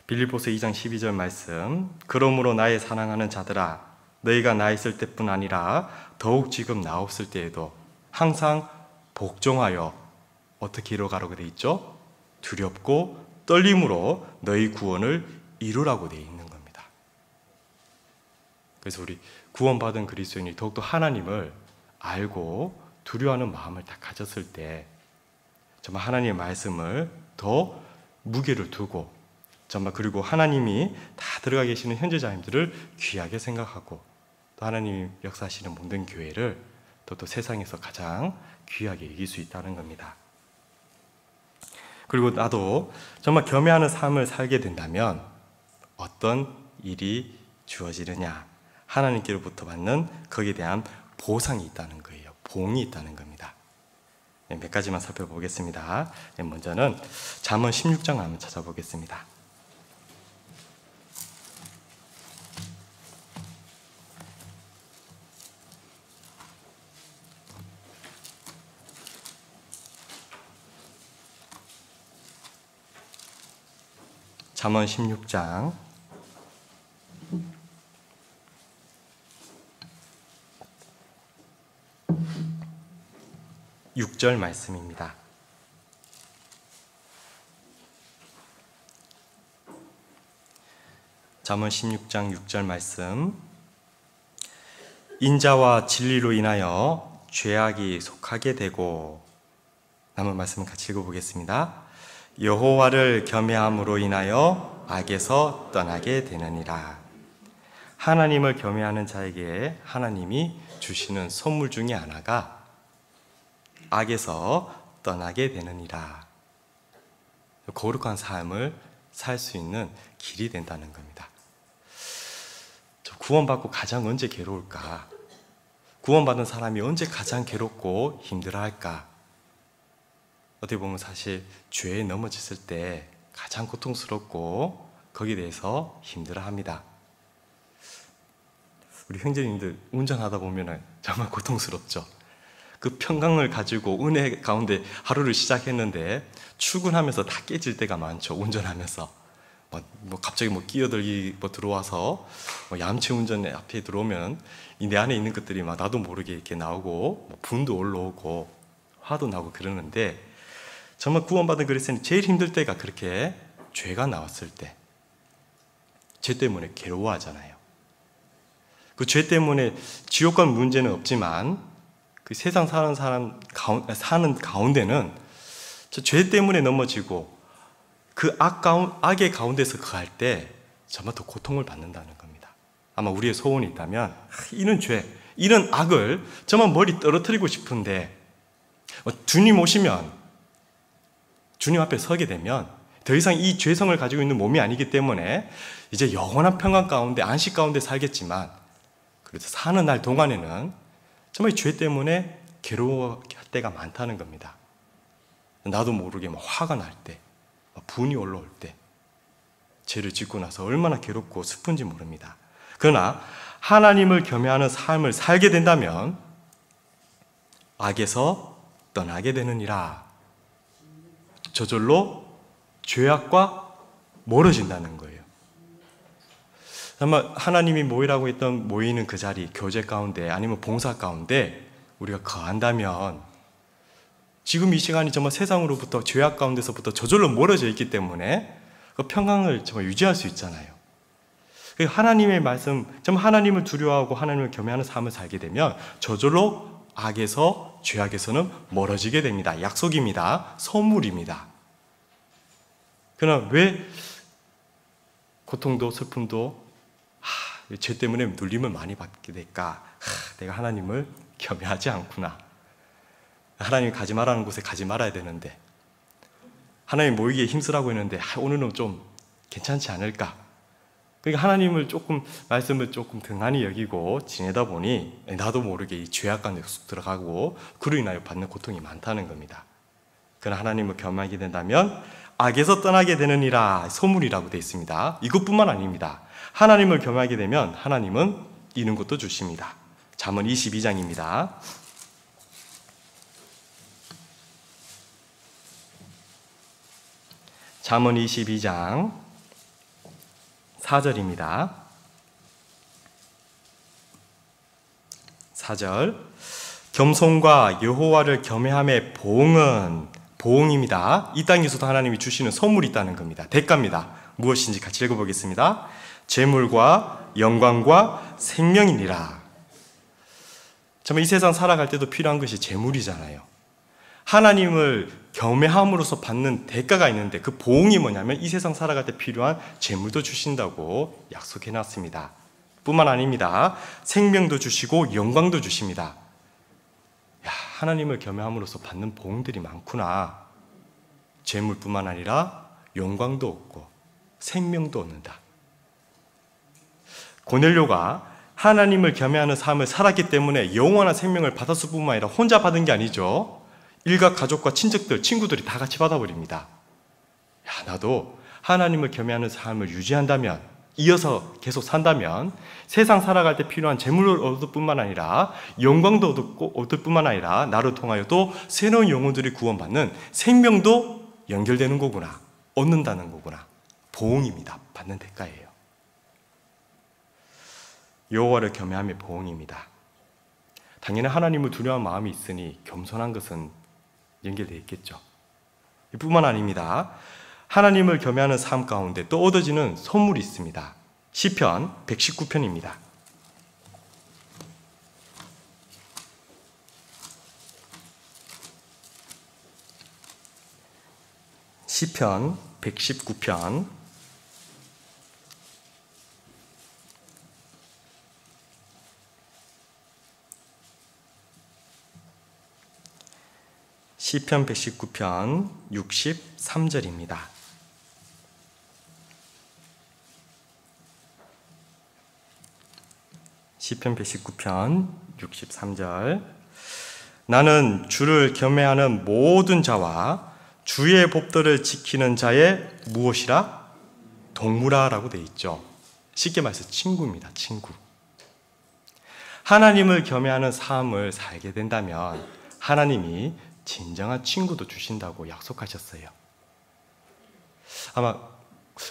Speaker 1: 빌립보서 2장 12절 말씀, 그러므로 나의 사랑하는 자들아, 너희가 나 있을 때뿐 아니라 더욱 지금 나 없을 때에도 항상 복종하여 어떻게 이뤄가라고 되어 있죠? 두렵고 떨림으로 너희 구원을 이루라고 되어 있는 겁니다. 그래서 우리 구원받은 그리스도인이 더욱더 하나님을 알고 두려워하는 마음을 다 가졌을 때 정말 하나님의 말씀을 더 무게를 두고, 정말 그리고 하나님이 다 들어가 계시는 현재 자님들을 귀하게 생각하고, 또 하나님이 역사하시는 모든 교회를 또 세상에서 가장 귀하게 여길 수 있다는 겁니다. 그리고 나도 정말 겸해하는 삶을 살게 된다면 어떤 일이 주어지느냐? 하나님께로부터 받는 거기에 대한 보상이 있다는 거예요. 봉이 있다는 겁니다. 몇 가지만 살펴보겠습니다. 먼저는 잠언 16장 한번 찾아보겠습니다. 잠언 16장 6절 말씀입니다. 잠언 16장 6절 말씀, 인자와 진리로 인하여 죄악이 속하게 되고, 남은 말씀은 같이 읽어보겠습니다. 여호와를 겸해함으로 인하여 악에서 떠나게 되느니라. 하나님을 겸해하는 자에게 하나님이 주시는 선물 중에 하나가 악에서 떠나게 되느니라. 거룩한 삶을 살 수 있는 길이 된다는 겁니다. 구원받고 가장 언제 괴로울까? 구원받은 사람이 언제 가장 괴롭고 힘들어할까? 어떻게 보면 사실 죄에 넘어졌을 때 가장 고통스럽고 거기에 대해서 힘들어합니다. 우리 형제님들 운전하다 보면 정말 고통스럽죠. 그 평강을 가지고 은혜 가운데 하루를 시작했는데 출근하면서 다 깨질 때가 많죠. 운전하면서 갑자기 끼어들기 들어와서 얌체 운전 앞에 들어오면 내 안에 있는 것들이 나도 모르게 이렇게 나오고 분도 올라오고 화도 나고 그러는데, 정말 구원받은 그리스도인이 제일 힘들 때가 그렇게 죄가 나왔을 때, 죄 때문에 괴로워하잖아요. 그 죄 때문에 지옥 갈 문제는 없지만 그 세상 사는 가운데는 저 죄 때문에 넘어지고 그 악의 가운데서 거할 때 정말 더 고통을 받는다는 겁니다. 아마 우리의 소원이 있다면 이런 죄, 이런 악을 정말 머리 떨어뜨리고 싶은데 주님 오시면, 주님 앞에 서게 되면 더 이상 이 죄성을 가지고 있는 몸이 아니기 때문에 이제 영원한 평안 가운데, 안식 가운데 살겠지만, 그래서 사는 날 동안에는 정말 이 죄 때문에 괴로워할 때가 많다는 겁니다. 나도 모르게 화가 날 때, 분이 올라올 때, 죄를 짓고 나서 얼마나 괴롭고 슬픈지 모릅니다. 그러나 하나님을 경외하는 삶을 살게 된다면 악에서 떠나게 되느니라. 저절로 죄악과 멀어진다는 거예요. 아마 하나님이 모이라고 했던 모이는 그 자리, 교제 가운데 아니면 봉사 가운데 우리가 거한다면 지금 이 시간이 정말 세상으로부터, 죄악 가운데서부터 저절로 멀어져 있기 때문에 그 평강을 정말 유지할 수 있잖아요. 하나님의 말씀, 정말 하나님을 두려워하고 하나님을 경외하는 삶을 살게 되면 저절로 악에서, 죄악에서는 멀어지게 됩니다. 약속입니다. 선물입니다. 그러나 왜 고통도 슬픔도 죄 때문에 눌림을 많이 받게 될까? 내가 하나님을 경외하지 않구나. 하나님이 가지 말라는 곳에 가지 말아야 되는데, 하나님 모이기에 힘쓰라고 했는데 오늘은 좀 괜찮지 않을까? 그러니까 하나님을 말씀을 등한히 여기고 지내다 보니 나도 모르게 이 죄악 가운데 쑥 들어가고 그로 인하여 받는 고통이 많다는 겁니다. 그러나 하나님을 경외하게 된다면 악에서 떠나게 되느니라, 소문이라고 되어 있습니다. 이것뿐만 아닙니다. 하나님을 경외하게 되면 하나님은 이런 것도 주십니다. 잠언 22장입니다. 잠언 22장 4절입니다. 4절, 겸손과 여호와를 경외함의 보응입니다. 이 땅에서도 하나님이 주시는 선물이 있다는 겁니다. 대가입니다. 무엇인지 같이 읽어보겠습니다. 재물과 영광과 생명이니라. 정말 이 세상 살아갈 때도 필요한 것이 재물이잖아요. 하나님을 경외함으로써 받는 대가가 있는데 그 보응이 뭐냐면 이 세상 살아갈 때 필요한 재물도 주신다고 약속해놨습니다. 뿐만 아닙니다. 생명도 주시고 영광도 주십니다. 하나님을 경외함으로써 받는 보응들이 많구나. 재물뿐만 아니라 영광도 얻고 생명도 얻는다. 고넬료가 하나님을 경외하는 삶을 살았기 때문에 영원한 생명을 받았을 뿐만 아니라 혼자 받은 게 아니죠. 일가 가족과 친척들, 친구들이 다 같이 받아버립니다. 나도 하나님을 경외하는 삶을 유지한다면, 이어서 계속 산다면 세상 살아갈 때 필요한 재물을 얻을 뿐만 아니라 영광도 얻을 뿐만 아니라 나를 통하여 또 새로운 영혼들이 구원받는 생명도 연결되는 거구나, 얻는다는 거구나. 보응입니다. 받는 대가예요. 여호와를 경외함의 보응입니다. 당연히 하나님을 두려워하는 마음이 있으니 겸손한 것은 연결되어 있겠죠. 이뿐만 아닙니다. 하나님을 경외하는 삶 가운데 또 얻어지는 선물이 있습니다. 시편 119편입니다. 시편 119편 119편 63절입니다. 시편 119편 63절. 나는 주를 경외하는 모든 자와 주의 법도를 지키는 자의 무엇이라? 동무라라고 돼 있죠. 쉽게 말해서 친구입니다. 친구. 하나님을 경외하는 삶을 살게 된다면 하나님이 진정한 친구도 주신다고 약속하셨어요. 아마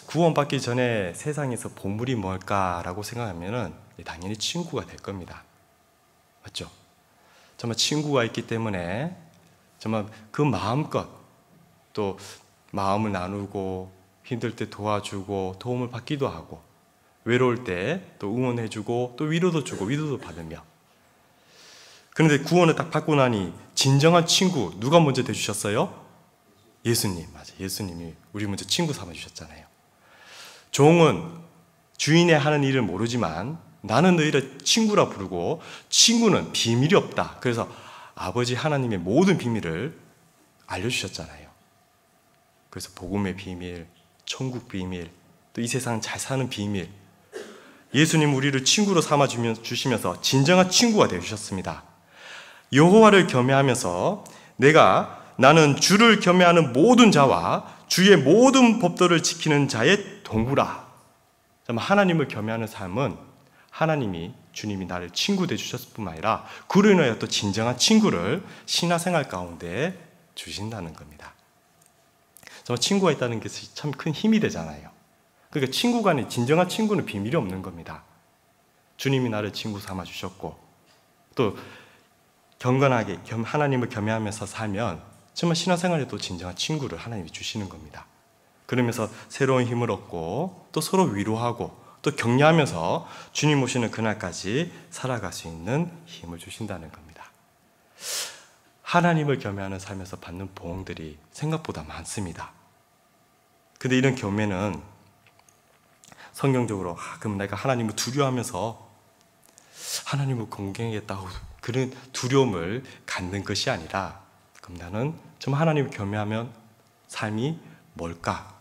Speaker 1: 구원받기 전에 세상에서 보물이 뭘까라고 생각하면 당연히 친구가 될 겁니다. 맞죠? 정말 친구가 있기 때문에 정말 그 마음껏 또 마음을 나누고 힘들 때 도와주고 도움을 받기도 하고 외로울 때 또 응원해주고 또 위로도 주고 위로도 받으며. 그런데 구원을 딱 받고 나니 진정한 친구 누가 먼저 돼주셨어요? 예수님. 맞아요. 예수님이 우리 먼저 친구 삼아주셨잖아요. 종은 주인의 하는 일을 모르지만 나는 너희를 친구라 부르고 친구는 비밀이 없다. 그래서 아버지 하나님의 모든 비밀을 알려주셨잖아요. 그래서 복음의 비밀, 천국 비밀, 또 이 세상 잘 사는 비밀, 예수님 우리를 친구로 삼아 주시면서 진정한 친구가 되어주셨습니다. 여호와를 경외하면서 나는 주를 경외하는 모든 자와 주의 모든 법도를 지키는 자의 동무라. 하나님을 경외하는 삶은 하나님이 주님이 나를 친구 되어주셨을 뿐만 아니라 그로 인하여 또 진정한 친구를 신앙생활 가운데 주신다는 겁니다. 정말 친구가 있다는 게 참 큰 힘이 되잖아요. 그러니까 친구 간에 진정한 친구는 비밀이 없는 겁니다. 주님이 나를 친구 삼아 주셨고 또 경건하게 하나님을 경외하면서 살면 정말 신앙생활에도 진정한 친구를 하나님이 주시는 겁니다. 그러면서 새로운 힘을 얻고 또 서로 위로하고 또 격려하면서 주님 오시는 그날까지 살아갈 수 있는 힘을 주신다는 겁니다. 하나님을 경외하는 삶에서 받는 보응들이 생각보다 많습니다. 근데 이런 경외는 성경적으로 그럼 내가 하나님을 두려워하면서 하나님을 공경하겠다고 그런 두려움을 갖는 것이 아니라 그럼 나는 좀 하나님을 경외하면 삶이 뭘까?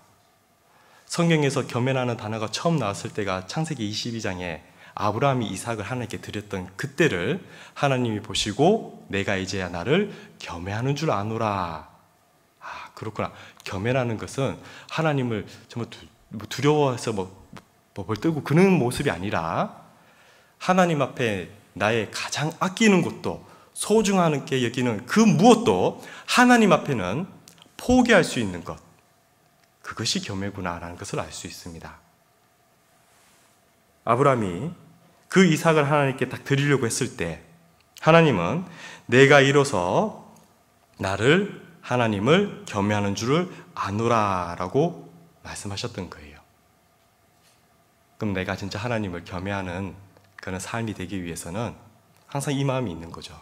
Speaker 1: 성경에서 경외라는 단어가 처음 나왔을 때가 창세기 22장에 아브라함이 이삭을 하나님께 드렸던 그때를 하나님이 보시고 내가 이제야 나를 경외하는 줄 아노라. 그렇구나. 경외라는 것은 하나님을 정말 두려워해서 벌뜨고 그런 모습이 아니라 하나님 앞에 나의 가장 아끼는 것도 소중하게 여기는 그 무엇도 하나님 앞에는 포기할 수 있는 것, 그것이 경외구나라는 것을 알 수 있습니다. 아브라함이 그 이삭을 하나님께 딱 드리려고 했을 때 하나님은 내가 이로써 나를 하나님을 경외하는 줄을 아노라라고 말씀하셨던 거예요. 그럼 내가 진짜 하나님을 경외하는 그런 삶이 되기 위해서는 항상 이 마음이 있는 거죠.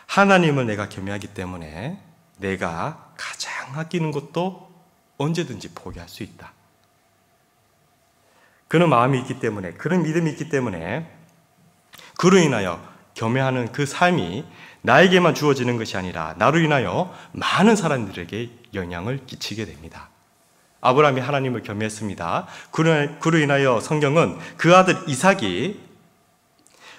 Speaker 1: 하나님을 내가 경외하기 때문에 내가 가장 아끼는 것도 언제든지 포기할 수 있다. 그런 마음이 있기 때문에, 그런 믿음이 있기 때문에 그로 인하여 경외하는 그 삶이 나에게만 주어지는 것이 아니라 나로 인하여 많은 사람들에게 영향을 끼치게 됩니다. 아브라함이 하나님을 경외했습니다. 그로 인하여 성경은 그 아들 이삭이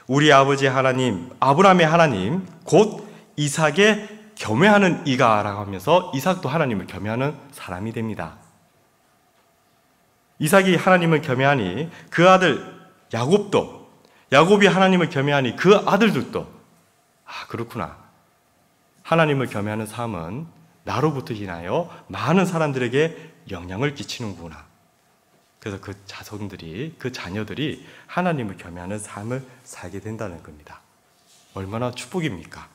Speaker 1: 우리 아버지 하나님, 아브라함의 하나님, 곧 이삭의 경외하는 이가라고 하면서 이삭도 하나님을 경외하는 사람이 됩니다. 이삭이 하나님을 경외하니 그 아들 야곱이 하나님을 경외하니 그 아들들도 그렇구나. 하나님을 경외하는 삶은 나로부터 인하여 많은 사람들에게 영향을 끼치는구나. 그래서 그 자손들이, 그 자녀들이 하나님을 경외하는 삶을 살게 된다는 겁니다. 얼마나 축복입니까?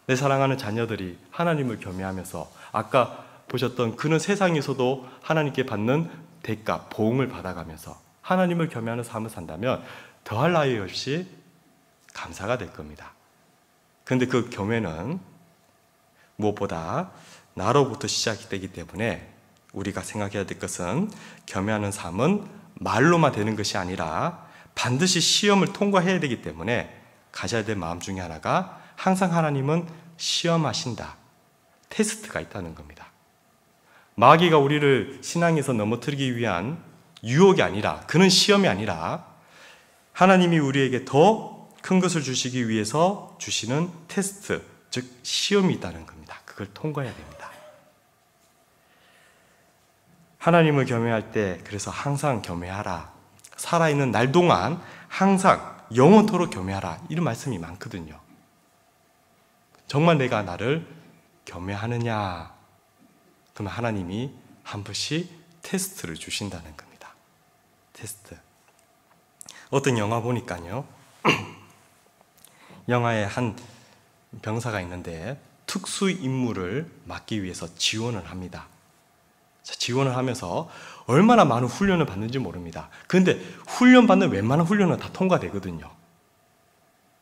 Speaker 1: 내 사랑하는 자녀들이 하나님을 경외하면서 아까 보셨던 그는 세상에서도 하나님께 받는 대가, 보응을 받아가면서 하나님을 경외하는 삶을 산다면 더할 나위 없이 감사가 될 겁니다. 그런데 그 경외는 무엇보다 나로부터 시작되기 때문에 우리가 생각해야 될 것은 경외하는 삶은 말로만 되는 것이 아니라 반드시 시험을 통과해야 되기 때문에 가져야 될 마음 중에 하나가 항상 하나님은 시험하신다. 테스트가 있다는 겁니다. 마귀가 우리를 신앙에서 넘어뜨리기 위한 유혹이 아니라, 그는 시험이 아니라 하나님이 우리에게 더 큰 것을 주시기 위해서 주시는 테스트, 즉 시험이 있다는 겁니다. 그걸 통과해야 됩니다. 하나님을 경외할 때 그래서 항상 경외하라. 살아있는 날 동안 항상 영원토록 경외하라. 이런 말씀이 많거든요. 정말 내가 나를 경외하느냐? 그러면 하나님이 한 번씩 테스트를 주신다는 겁니다. 테스트. 어떤 영화 보니까요. 영화에 한 병사가 있는데 특수 임무를 맡기 위해서 지원을 합니다. 지원을 하면서 얼마나 많은 훈련을 받는지 모릅니다. 그런데 훈련받는 웬만한 훈련은 다 통과되거든요.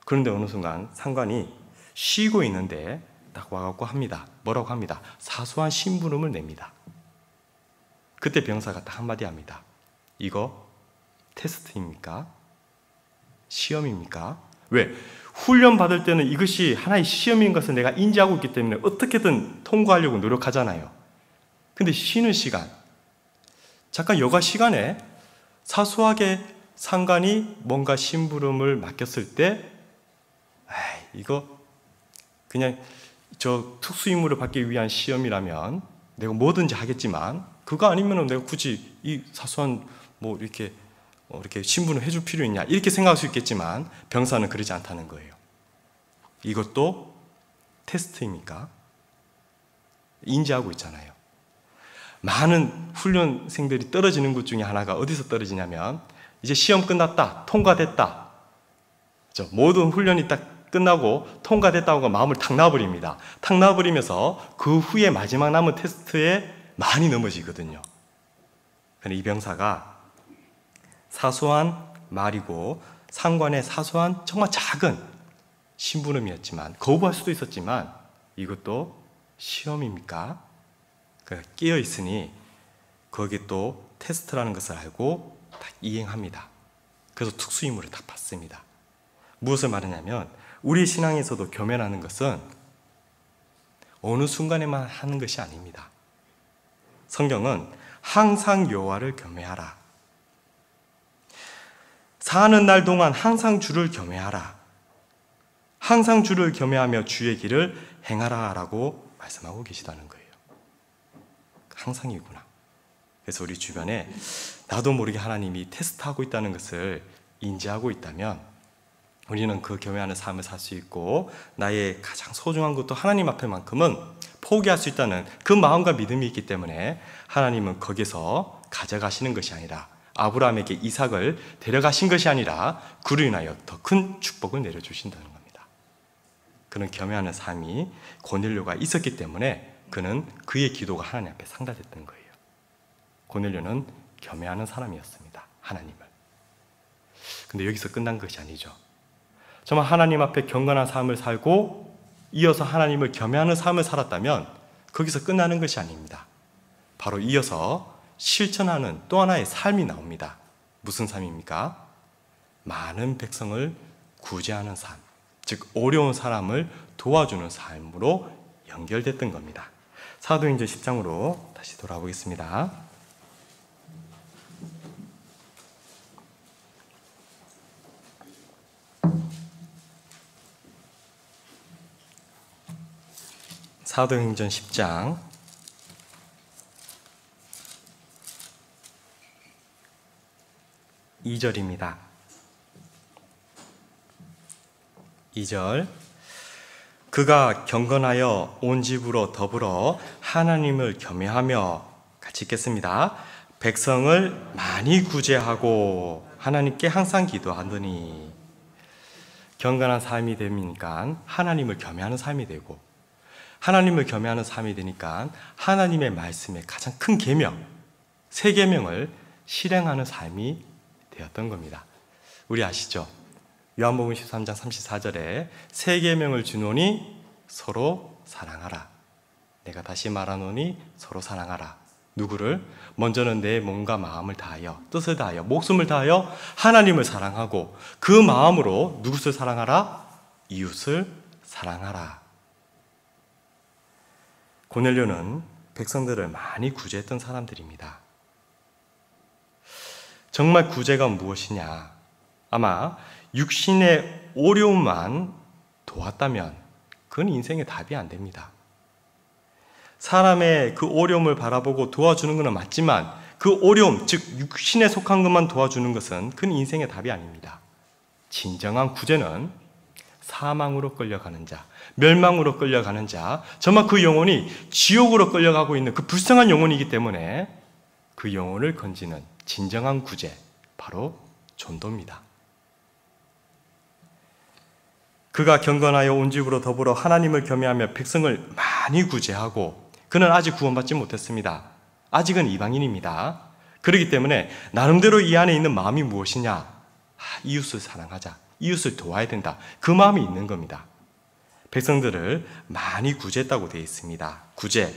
Speaker 1: 그런데 어느 순간 상관이 쉬고 있는데 딱 와갖고 합니다. 뭐라고 합니다. 사소한 심부름을 냅니다. 그때 병사가 딱 한마디 합니다. 이거 테스트입니까? 시험입니까? 왜? 훈련 받을 때는 이것이 하나의 시험인 것을 내가 인지하고 있기 때문에 어떻게든 통과하려고 노력하잖아요. 근데 쉬는 시간, 잠깐 여가 시간에 사소하게 상관이 뭔가 심부름을 맡겼을 때 이거 그냥 저 특수임무를 받기 위한 시험이라면 내가 뭐든지 하겠지만 그거 아니면 내가 굳이 이 사소한 뭐 이렇게 심부름 해줄 필요 있냐 이렇게 생각할 수 있겠지만 병사는 그러지 않다는 거예요. 이것도 테스트입니까? 인지하고 있잖아요. 많은 훈련생들이 떨어지는 것 중에 하나가 어디서 떨어지냐면 이제 시험 끝났다, 통과됐다. 모든 훈련이 딱 끝나고 통과됐다고 마음을 탁 놔버립니다. 탁 놔버리면서 그 후에 마지막 남은 테스트에 많이 넘어지거든요. 그런데 이 병사가 사소한 말이고 상관의 사소한 정말 작은 심부름이었지만 거부할 수도 있었지만 이것도 시험입니까? 끼어 있으니 거기에 또 테스트라는 것을 알고 딱 이행합니다. 그래서 특수임무를 딱 받습니다. 무엇을 말하냐면 우리 신앙에서도 겸손하는 것은 어느 순간에만 하는 것이 아닙니다. 성경은 항상 여호와를 경외하라. 사는 날 동안 항상 주를 경외하라. 항상 주를 경외하며 주의 길을 행하라 라고 말씀하고 계시다는 거예요. 항상이구나. 그래서 우리 주변에 나도 모르게 하나님이 테스트하고 있다는 것을 인지하고 있다면 우리는 그 경외하는 삶을 살 수 있고 나의 가장 소중한 것도 하나님 앞에만큼은 포기할 수 있다는 그 마음과 믿음이 있기 때문에 하나님은 거기서 가져가시는 것이 아니라 아브라함에게 이삭을 데려가신 것이 아니라 그로 인하여 더 큰 축복을 내려주신다는 겁니다. 그는 겸해하는 삶이 고넬료가 있었기 때문에 그는 그의 기도가 하나님 앞에 상달됐던 거예요. 고넬료는 겸해하는 사람이었습니다. 하나님을. 근데 여기서 끝난 것이 아니죠. 정말 하나님 앞에 경건한 삶을 살고 이어서 하나님을 겸해하는 삶을 살았다면 거기서 끝나는 것이 아닙니다. 바로 이어서 실천하는 또 하나의 삶이 나옵니다. 무슨 삶입니까? 많은 백성을 구제하는 삶, 즉 어려운 사람을 도와주는 삶으로 연결됐던 겁니다. 사도행전 10장으로 다시 돌아보겠습니다. 사도행전 10장 2절입니다. 2절 그가 경건하여 온 집으로 더불어 하나님을 겸해하며 같이 읽겠습니다. 백성을 많이 구제하고 하나님께 항상 기도하더니 경건한 삶이 되니까 하나님을 겸해하는 삶이 되고 하나님을 겸해하는 삶이 되니까 하나님의 말씀의 가장 큰 계명, 세 계명을 실행하는 삶이 되었던 겁니다. 우리 아시죠? 요한복음 13장 34절에 세 계명을 주노니 서로 사랑하라. 내가 다시 말하노니 서로 사랑하라. 누구를? 먼저는 내 몸과 마음을 다하여 뜻을 다하여 목숨을 다하여 하나님을 사랑하고 그 마음으로 누구를 사랑하라? 이웃을 사랑하라. 고넬료는 백성들을 많이 구제했던 사람들입니다. 정말 구제가 무엇이냐? 아마 육신의 어려움만 도왔다면 그건 인생의 답이 안 됩니다. 사람의 그 어려움을 바라보고 도와주는 것은 맞지만 그 어려움, 즉 육신에 속한 것만 도와주는 것은 그건 인생의 답이 아닙니다. 진정한 구제는 사망으로 끌려가는 자, 멸망으로 끌려가는 자, 정말 그 영혼이 지옥으로 끌려가고 있는 그 불쌍한 영혼이기 때문에 그 영혼을 건지는 진정한 구제, 바로 전도입니다. 그가 경건하여 온 집으로 더불어 하나님을 겸해하며 백성을 많이 구제하고, 그는 아직 구원받지 못했습니다. 아직은 이방인입니다. 그렇기 때문에 나름대로 이 안에 있는 마음이 무엇이냐? 이웃을 사랑하자, 이웃을 도와야 된다, 그 마음이 있는 겁니다. 백성들을 많이 구제했다고 되어 있습니다. 구제,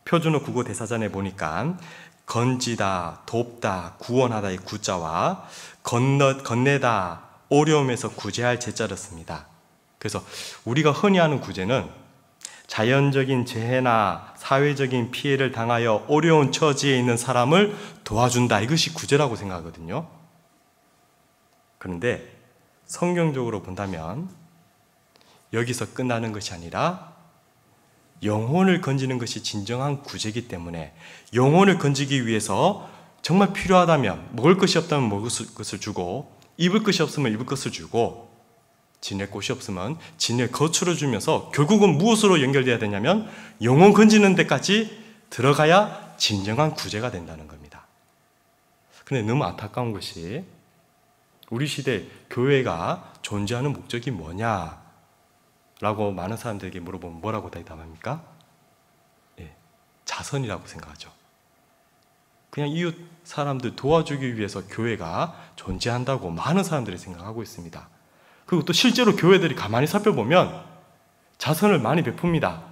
Speaker 1: 표준어 국어 대사전에 보니까 건지다, 돕다, 구원하다의 구자와 건네다, 어려움에서 구제할 제자를 씁니다. 그래서 우리가 흔히 하는 구제는 자연적인 재해나 사회적인 피해를 당하여 어려운 처지에 있는 사람을 도와준다, 이것이 구제라고 생각하거든요. 그런데 성경적으로 본다면 여기서 끝나는 것이 아니라 영혼을 건지는 것이 진정한 구제이기 때문에 영혼을 건지기 위해서 정말 필요하다면, 먹을 것이 없다면 먹을 것을 주고, 입을 것이 없으면 입을 것을 주고, 지낼 곳이 없으면 지낼 거처를 주면서 결국은 무엇으로 연결되어야 되냐면 영혼 건지는 데까지 들어가야 진정한 구제가 된다는 겁니다. 근데 너무 안타까운 것이 우리 시대 교회가 존재하는 목적이 뭐냐? 라고 많은 사람들에게 물어보면 뭐라고 대답합니까? 자선이라고 생각하죠. 그냥 이웃 사람들 도와주기 위해서 교회가 존재한다고 많은 사람들이 생각하고 있습니다. 그리고 또 실제로 교회들이 가만히 살펴보면 자선을 많이 베풉니다.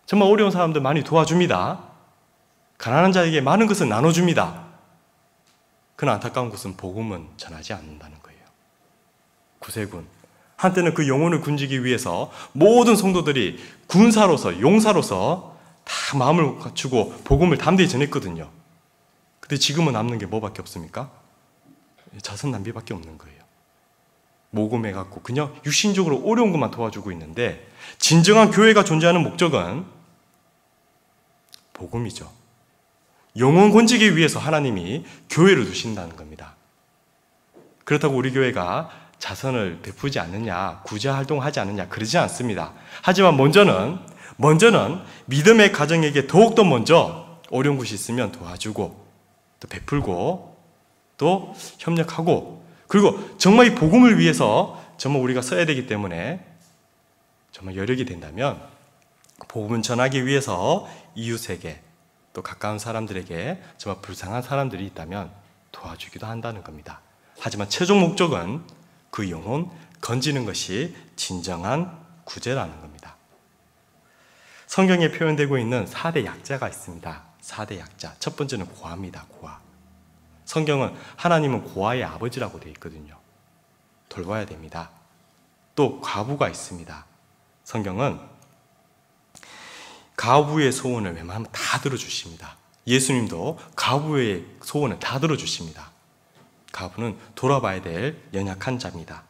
Speaker 1: 정말 어려운 사람들 많이 도와줍니다. 가난한 자에게 많은 것을 나눠줍니다. 그러나 안타까운 것은 복음은 전하지 않는다는 거예요. 구세군, 한때는 그 영혼을 군지기 위해서 모든 성도들이 군사로서, 용사로서 다 마음을 갖추고 복음을 담대히 전했거든요. 근데 지금은 남는 게 뭐밖에 없습니까? 자선 낭비밖에 없는 거예요. 모금해갖고 그냥 육신적으로 어려운 것만 도와주고 있는데, 진정한 교회가 존재하는 목적은 복음이죠. 영혼 건지기 위해서 하나님이 교회를 두신다는 겁니다. 그렇다고 우리 교회가 자선을 베푸지 않느냐, 구제 활동하지 않느냐, 그러지 않습니다. 하지만 먼저는 믿음의 가정에게 더욱더 먼저 어려운 것이 있으면 도와주고, 또 베풀고, 또 협력하고, 그리고 정말 이 복음을 위해서 정말 우리가 써야 되기 때문에 정말 여력이 된다면 복음을 전하기 위해서 이웃에게, 또 가까운 사람들에게 정말 불쌍한 사람들이 있다면 도와주기도 한다는 겁니다. 하지만 최종 목적은 그 영혼 건지는 것이 진정한 구제라는 겁니다. 성경에 표현되고 있는 4대 약자가 있습니다. 4대 약자. 첫 번째는 고아입니다. 고아. 성경은 하나님은 고아의 아버지라고 되어 있거든요. 돌봐야 됩니다. 또 과부가 있습니다. 성경은 과부의 소원을 웬만하면 다 들어주십니다. 예수님도 과부의 소원을 다 들어주십니다. 과부는 돌아봐야 될 연약한 자입니다.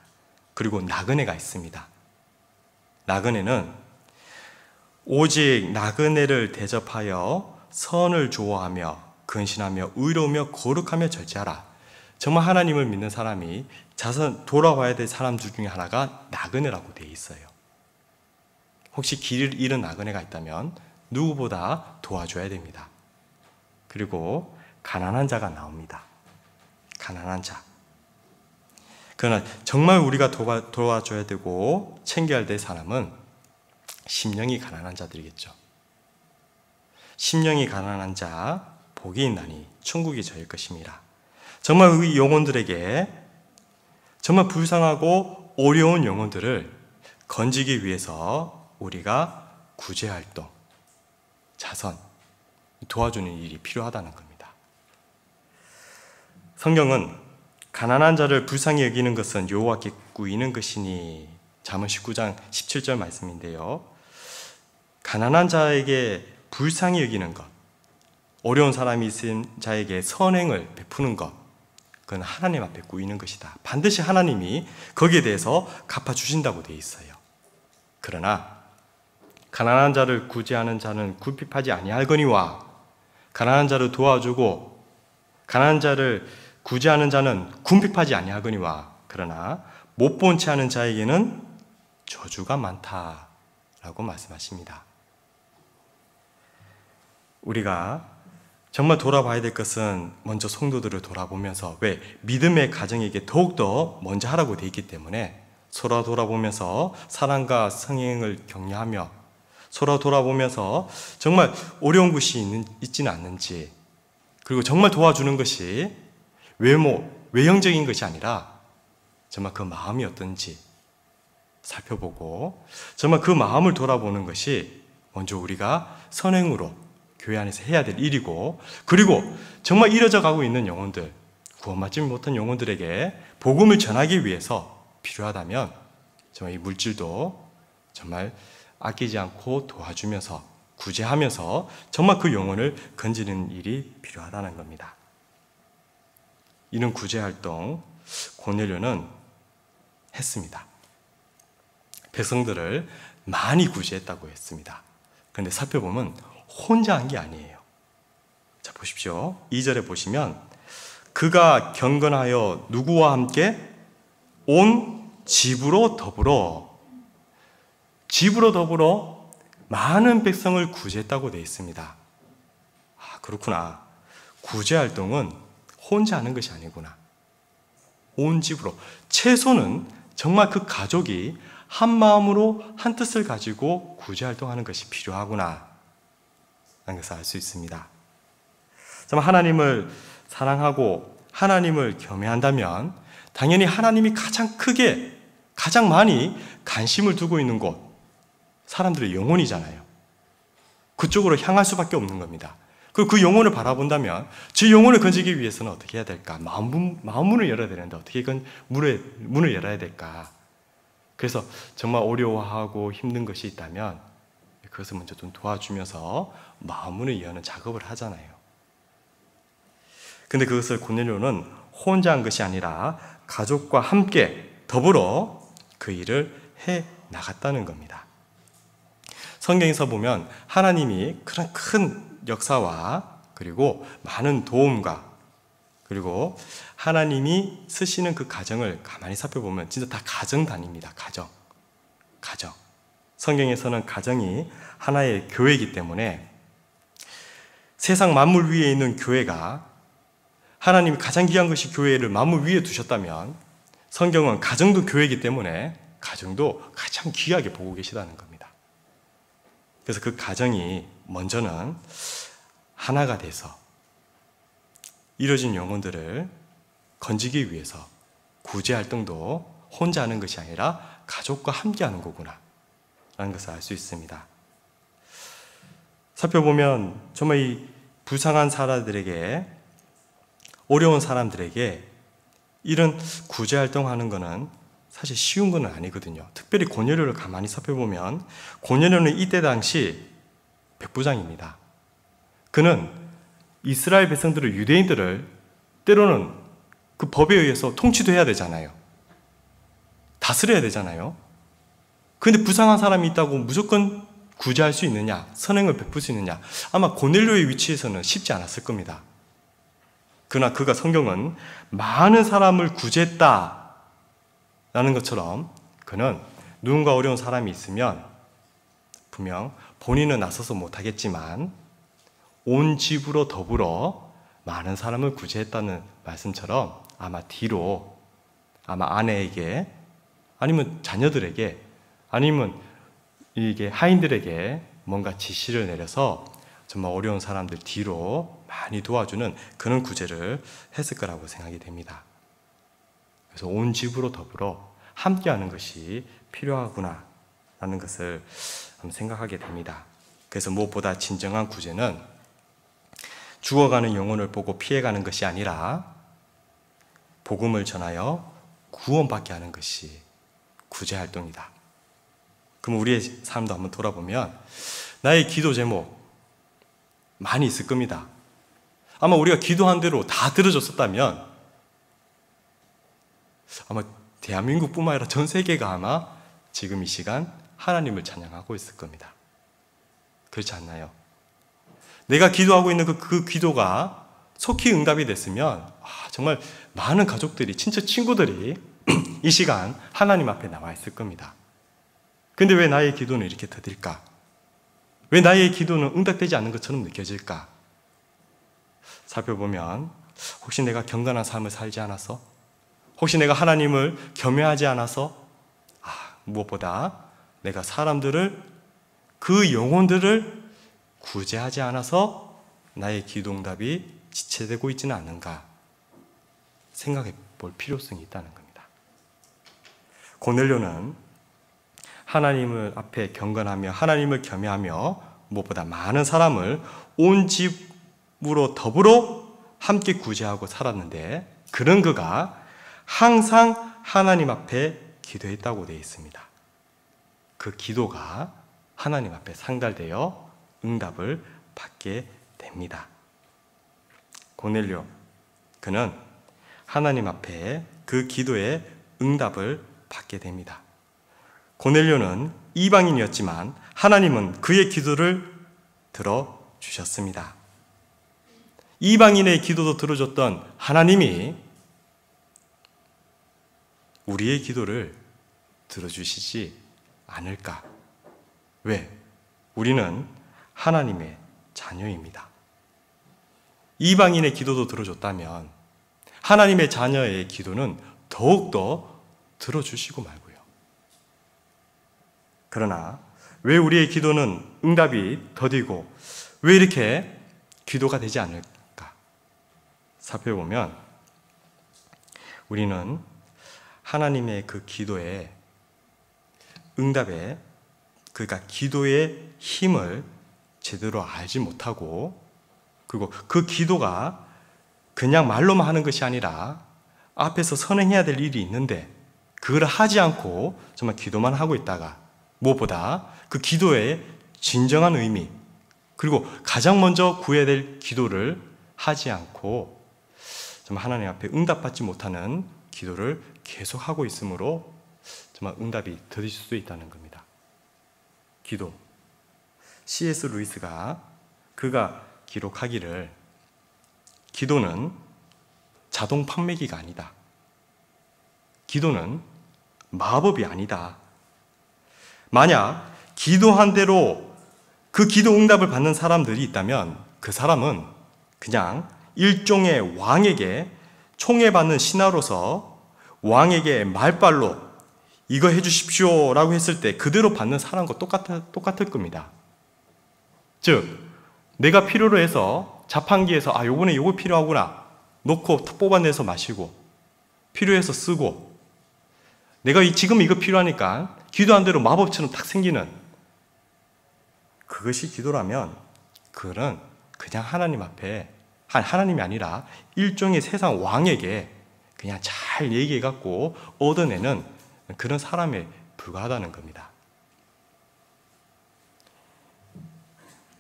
Speaker 1: 그리고 나그네가 있습니다. 나그네는 오직 나그네를 대접하여 선을 좋아하며 근신하며 의로우며 거룩하며 절제하라. 정말 하나님을 믿는 사람이 자선 돌아와야 될 사람들 중에 하나가 나그네라고 되어 있어요. 혹시 길을 잃은 나그네가 있다면 누구보다 도와줘야 됩니다. 그리고 가난한 자가 나옵니다. 가난한 자. 그러나 정말 우리가 도와줘야 되고 챙겨야 될 사람은 심령이 가난한 자들이겠죠. 심령이 가난한 자, 복이 있나니 천국이 저일 것입니다. 정말 우리 영혼들에게 정말 불쌍하고 어려운 영혼들을 건지기 위해서 우리가 구제활동, 자선, 도와주는 일이 필요하다는 겁니다. 성경은 가난한 자를 불쌍히 여기는 것은 여호와께 꾸이는 것이니, 잠언 19장 17절 말씀인데요. 가난한 자에게 불쌍히 여기는 것, 어려운 사람이 있은 자에게 선행을 베푸는 것, 그건 하나님 앞에 꾸이는 것이다. 반드시 하나님이 거기에 대해서 갚아주신다고 되어 있어요. 그러나 가난한 자를 구제하는 자는 굴핍하지 아니할거니와 가난한 자를 도와주고 가난한 자를 구제하는 자는 궁핍하지 아니하거니와 그러나 못 본 채 하는 자에게는 저주가 많다라고 말씀하십니다. 우리가 정말 돌아봐야 될 것은 먼저 성도들을 돌아보면서 왜? 믿음의 가정에게 더욱더 먼저 하라고 되어 있기 때문에 서로 돌아보면서 사랑과 성행을 격려하며 서로 돌아보면서 정말 어려운 것이 있지는 않는지 그리고 정말 도와주는 것이 외형적인 것이 아니라 정말 그 마음이 어떤지 살펴보고 정말 그 마음을 돌아보는 것이 먼저 우리가 선행으로 교회 안에서 해야 될 일이고 그리고 정말 잃어져 가고 있는 영혼들 구원받지 못한 영혼들에게 복음을 전하기 위해서 필요하다면 정말 이 물질도 정말 아끼지 않고 도와주면서 구제하면서 정말 그 영혼을 건지는 일이 필요하다는 겁니다. 이런 구제활동 고넬료는 했습니다. 백성들을 많이 구제했다고 했습니다. 그런데 살펴보면 혼자 한 게 아니에요. 자, 보십시오. 2절에 보시면 그가 경건하여 누구와 함께 온 집으로 더불어 많은 백성을 구제했다고 되어 있습니다. 아, 그렇구나. 구제활동은 혼자 하는 것이 아니구나. 온 집으로. 최소는 정말 그 가족이 한 마음으로 한 뜻을 가지고 구제활동하는 것이 필요하구나 라는 것을 알 수 있습니다. 정말 하나님을 사랑하고 하나님을 겸해한다면 당연히 하나님이 가장 크게 가장 많이 관심을 두고 있는 곳 사람들의 영혼이잖아요. 그쪽으로 향할 수밖에 없는 겁니다. 그리고 그 영혼을 바라본다면 제 영혼을 건지기 위해서는 어떻게 해야 될까? 마음문을 열어야 되는데 어떻게 문을 열어야 될까? 그래서 정말 어려워하고 힘든 것이 있다면 그것을 먼저 좀 도와주면서 마음문을 여는 작업을 하잖아요. 근데 그것을 고넬료는 혼자 한 것이 아니라 가족과 함께 더불어 그 일을 해 나갔다는 겁니다. 성경에서 보면 하나님이 그런 큰 역사와 그리고 많은 도움과 그리고 하나님이 쓰시는 그 가정을 가만히 살펴보면 진짜 다 가정 단위입니다. 가정. 성경에서는 가정이 하나의 교회이기 때문에 세상 만물 위에 있는 교회가 하나님이 가장 귀한 것이 교회를 만물 위에 두셨다면 성경은 가정도 교회이기 때문에 가정도 가장 귀하게 보고 계시다는 겁니다. 그래서 그 가정이 먼저는 하나가 돼서 이뤄진 영혼들을 건지기 위해서 구제 활동도 혼자 하는 것이 아니라 가족과 함께 하는 거구나 라는 것을 알 수 있습니다. 살펴보면 정말 이 불쌍한 사람들에게 어려운 사람들에게 이런 구제 활동하는 것은 사실 쉬운 건 아니거든요. 특별히 고넬료를 가만히 살펴보면 고넬료는 이때 당시 백부장입니다. 그는 이스라엘 백성들을 유대인들을 때로는 그 법에 의해서 통치도 해야 되잖아요. 다스려야 되잖아요. 그런데 불쌍한 사람이 있다고 무조건 구제할 수 있느냐, 선행을 베풀 수 있느냐, 아마 고넬료의 위치에서는 쉽지 않았을 겁니다. 그러나 그가 성경은 많은 사람을 구제했다 라는 것처럼 그는 누군가 어려운 사람이 있으면 분명 본인은 나서서 못하겠지만 온 집으로 더불어 많은 사람을 구제했다는 말씀처럼 아마 뒤로 아마 아내에게 아니면 자녀들에게 아니면 이게 하인들에게 뭔가 지시를 내려서 정말 어려운 사람들 뒤로 많이 도와주는 그런 구제를 했을 거라고 생각이 됩니다. 그래서 온 집으로 더불어 함께하는 것이 필요하구나 라는 것을 생각하게 됩니다. 그래서 무엇보다 진정한 구제는 죽어가는 영혼을 보고 피해가는 것이 아니라 복음을 전하여 구원받게 하는 것이 구제활동이다. 그럼 우리의 삶도 한번 돌아보면 나의 기도 제목 많이 있을 겁니다. 아마 우리가 기도한 대로 다 들어줬었다면 아마 대한민국뿐만 아니라 전 세계가 아마 지금 이 시간 하나님을 찬양하고 있을 겁니다. 그렇지 않나요? 내가 기도하고 있는 그 기도가 속히 응답이 됐으면 정말 많은 가족들이, 친척 친구들이 이 시간 하나님 앞에 나와 있을 겁니다. 근데 왜 나의 기도는 이렇게 더딜까? 왜 나의 기도는 응답되지 않는 것처럼 느껴질까? 살펴보면 혹시 내가 경건한 삶을 살지 않아서? 혹시 내가 하나님을 겸해하지 않아서? 무엇보다 내가 사람들을, 그 영혼들을 구제하지 않아서 나의 기도 응답이 지체되고 있지는 않은가 생각해 볼 필요성이 있다는 겁니다. 고넬료는 하나님을 앞에 경건하며 하나님을 겸해하며 무엇보다 많은 사람을 온 집으로 더불어 함께 구제하고 살았는데, 그런 그가 항상 하나님 앞에 기도했다고 되어 있습니다. 그 기도가 하나님 앞에 상달되어 응답을 받게 됩니다. 고넬료, 그는 하나님 앞에 그 기도의 응답을 받게 됩니다. 고넬료는 이방인이었지만 하나님은 그의 기도를 들어주셨습니다. 이방인의 기도도 들어줬던 하나님이 우리의 기도를 들어주시지 않을까? 왜? 우리는 하나님의 자녀입니다. 이방인의 기도도 들어줬다면 하나님의 자녀의 기도는 더욱더 들어주시고 말고요. 그러나 왜 우리의 기도는 응답이 더디고 왜 이렇게 기도가 되지 않을까? 살펴보면 우리는 하나님의 그 기도의 응답에, 그러니까 기도의 힘을 제대로 알지 못하고, 그리고 그 기도가 그냥 말로만 하는 것이 아니라 앞에서 선행해야 될 일이 있는데 그걸 하지 않고 정말 기도만 하고 있다가 무엇보다 그 기도의 진정한 의미, 그리고 가장 먼저 구해야 될 기도를 하지 않고 정말 하나님 앞에 응답받지 못하는 기도를 계속하고 있으므로 정말 응답이 더딜 수도 있다는 겁니다. 기도. C.S. 루이스가 그가 기록하기를, 기도는 자동 판매기가 아니다. 기도는 마법이 아니다. 만약 기도한 대로 그 기도 응답을 받는 사람들이 있다면 그 사람은 그냥 일종의 왕에게 총애받는 신하로서 왕에게 말발로 이거 해주십시오 라고 했을 때 그대로 받는 사람과 똑같을 겁니다. 즉 내가 필요로 해서 자판기에서 요번에 요거 필요하구나 놓고 뽑아내서 마시고, 필요해서 쓰고, 내가 지금 이거 필요하니까 기도한 대로 마법처럼 딱 생기는, 그것이 기도라면 그거는 그냥 하나님 앞에, 하나님이 아니라 일종의 세상 왕에게 그냥 잘 얘기해갖고 얻어내는 그런 사람에 불과하다는 겁니다.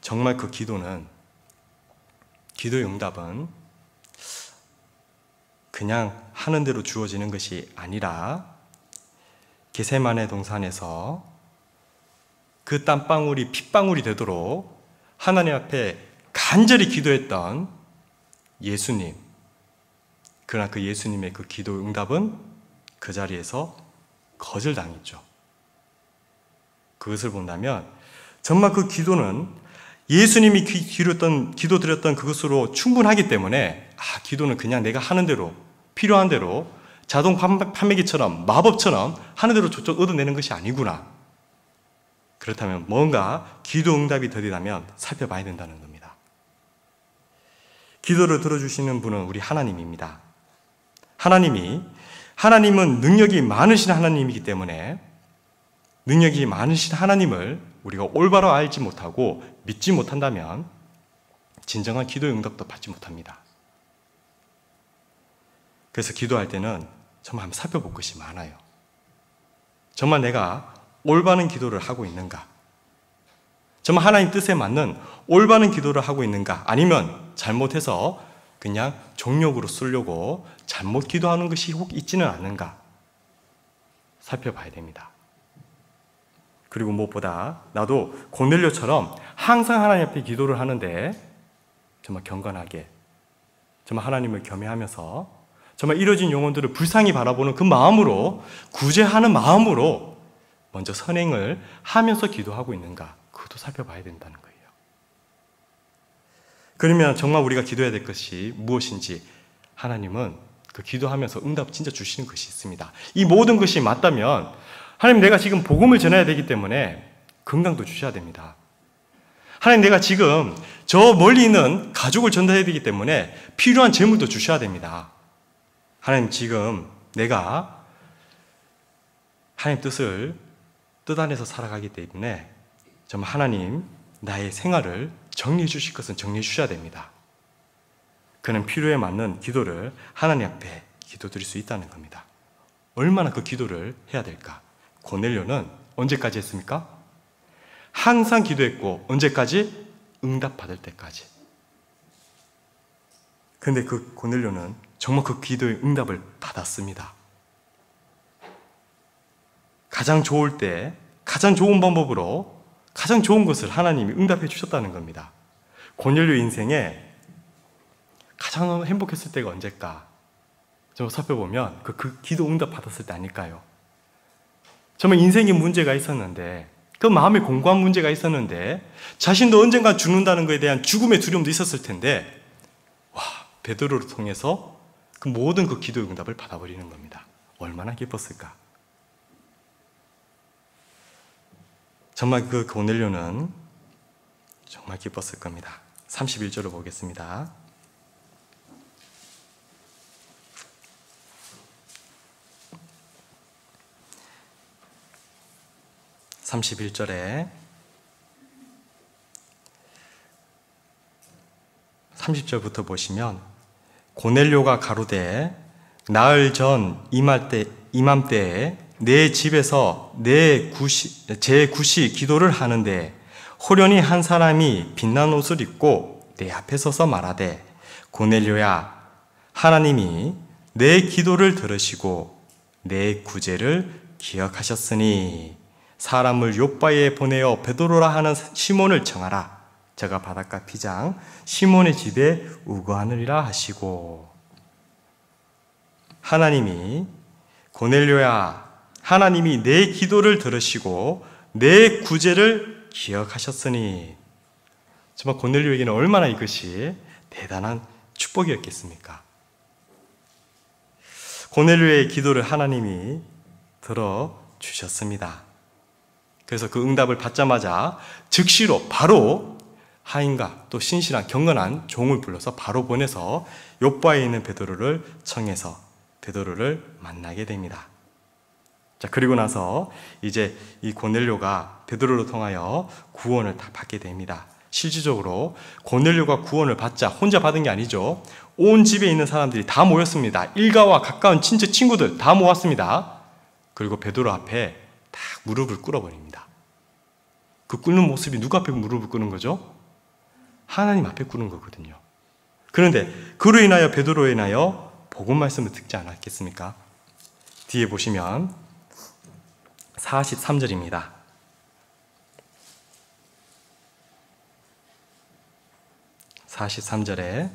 Speaker 1: 정말 그 기도는, 기도의 응답은 그냥 하는 대로 주어지는 것이 아니라 겟세마네 동산에서 그 땀방울이 핏방울이 되도록 하나님 앞에 간절히 기도했던 예수님, 그러나 그 예수님의 그 기도 응답은 그 자리에서 거절당했죠. 그것을 본다면 정말 그 기도는 예수님이 기도 드렸던 그것으로 충분하기 때문에 기도는 그냥 내가 하는 대로, 필요한 대로 자동 판매기처럼 마법처럼 하는 대로 저쪽 얻어내는 것이 아니구나. 그렇다면 뭔가 기도 응답이 더디다면 살펴봐야 된다는 겁니다. 기도를 들어주시는 분은 우리 하나님입니다. 하나님은 능력이 많으신 하나님이기 때문에 능력이 많으신 하나님을 우리가 올바로 알지 못하고 믿지 못한다면 진정한 기도의 응답도 받지 못합니다. 그래서 기도할 때는 정말 한번 살펴볼 것이 많아요. 정말 내가 올바른 기도를 하고 있는가? 정말 하나님 뜻에 맞는 올바른 기도를 하고 있는가? 아니면 잘못해서 그냥 정욕으로 쓰려고 잘못 기도하는 것이 혹 있지는 않은가 살펴봐야 됩니다. 그리고 무엇보다 나도 고넬료처럼 항상 하나님 앞에 기도를 하는데 정말 경건하게, 정말 하나님을 겸해하면서 정말 이뤄진 영혼들을 불쌍히 바라보는 그 마음으로, 구제하는 마음으로 먼저 선행을 하면서 기도하고 있는가, 그것도 살펴봐야 된다는 거예요. 그러면 정말 우리가 기도해야 될 것이 무엇인지 하나님은 그 기도하면서 응답 진짜 주시는 것이 있습니다. 이 모든 것이 맞다면 하나님, 내가 지금 복음을 전해야 되기 때문에 건강도 주셔야 됩니다. 하나님, 내가 지금 저 멀리 있는 가족을 전달해야 되기 때문에 필요한 재물도 주셔야 됩니다. 하나님, 지금 내가 하나님 뜻을 뜻 안에서 살아가기 때문에 정말 하나님, 나의 생활을 정리해 주실 것은 정리해 주셔야 됩니다. 그는 필요에 맞는 기도를 하나님 앞에 기도드릴 수 있다는 겁니다. 얼마나 그 기도를 해야 될까? 고넬료는 언제까지 했습니까? 항상 기도했고, 언제까지? 응답받을 때까지. 그런데 그 고넬료는 정말 그 기도의 응답을 받았습니다. 가장 좋을 때, 가장 좋은 방법으로 가장 좋은 것을 하나님이 응답해 주셨다는 겁니다. 고넬료 인생에 가장 행복했을 때가 언제일까? 좀 살펴보면 그 기도 응답 받았을 때 아닐까요? 정말 인생에 문제가 있었는데, 그 마음에 공고한 문제가 있었는데, 자신도 언젠가 죽는다는 것에 대한 죽음의 두려움도 있었을 텐데, 와, 베드로를 통해서 그 모든 그 기도 응답을 받아버리는 겁니다. 얼마나 기뻤을까? 정말 그 고넬료는 정말 기뻤을 겁니다. 31절을 보겠습니다. 31절에 30절부터 보시면, 고넬료가 가로되 나흘 전 이맘때에 내 집에서 제 굿이 기도를 하는데 호련히 한 사람이 빛난 옷을 입고 내 앞에 서서 말하되, 고넬료야, 하나님이 내 기도를 들으시고 내 구제를 기억하셨으니 사람을 요바에 보내어 베드로라 하는 시몬을 청하라. 저가 바닷가 피장 시몬의 집에 우거하느니라 하시고, 하나님이, 고넬료야, 하나님이 내 기도를 들으시고 내 구제를 기억하셨으니, 정말 고넬료에게는 얼마나 이것이 대단한 축복이었겠습니까? 고넬료의 기도를 하나님이 들어주셨습니다. 그래서 그 응답을 받자마자 즉시로 바로 하인과 또 신실한 경건한 종을 불러서 바로 보내서 욥바에 있는 베드로를 청해서 베드로를 만나게 됩니다. 자, 그리고 나서 이제 이 고넬료가 베드로를 통하여 구원을 다 받게 됩니다. 실질적으로 고넬료가 구원을 받자 혼자 받은 게 아니죠. 온 집에 있는 사람들이 다 모였습니다. 일가와 가까운 친척 친구들 다 모았습니다. 그리고 베드로 앞에 딱 무릎을 꿇어버립니다. 그 꿇는 모습이 누구 앞에 무릎을 꿇는 거죠? 하나님 앞에 꿇는 거거든요. 그런데 그로 인하여 베드로에 인하여 복음 말씀을 듣지 않았겠습니까? 뒤에 보시면 43절입니다. 43절에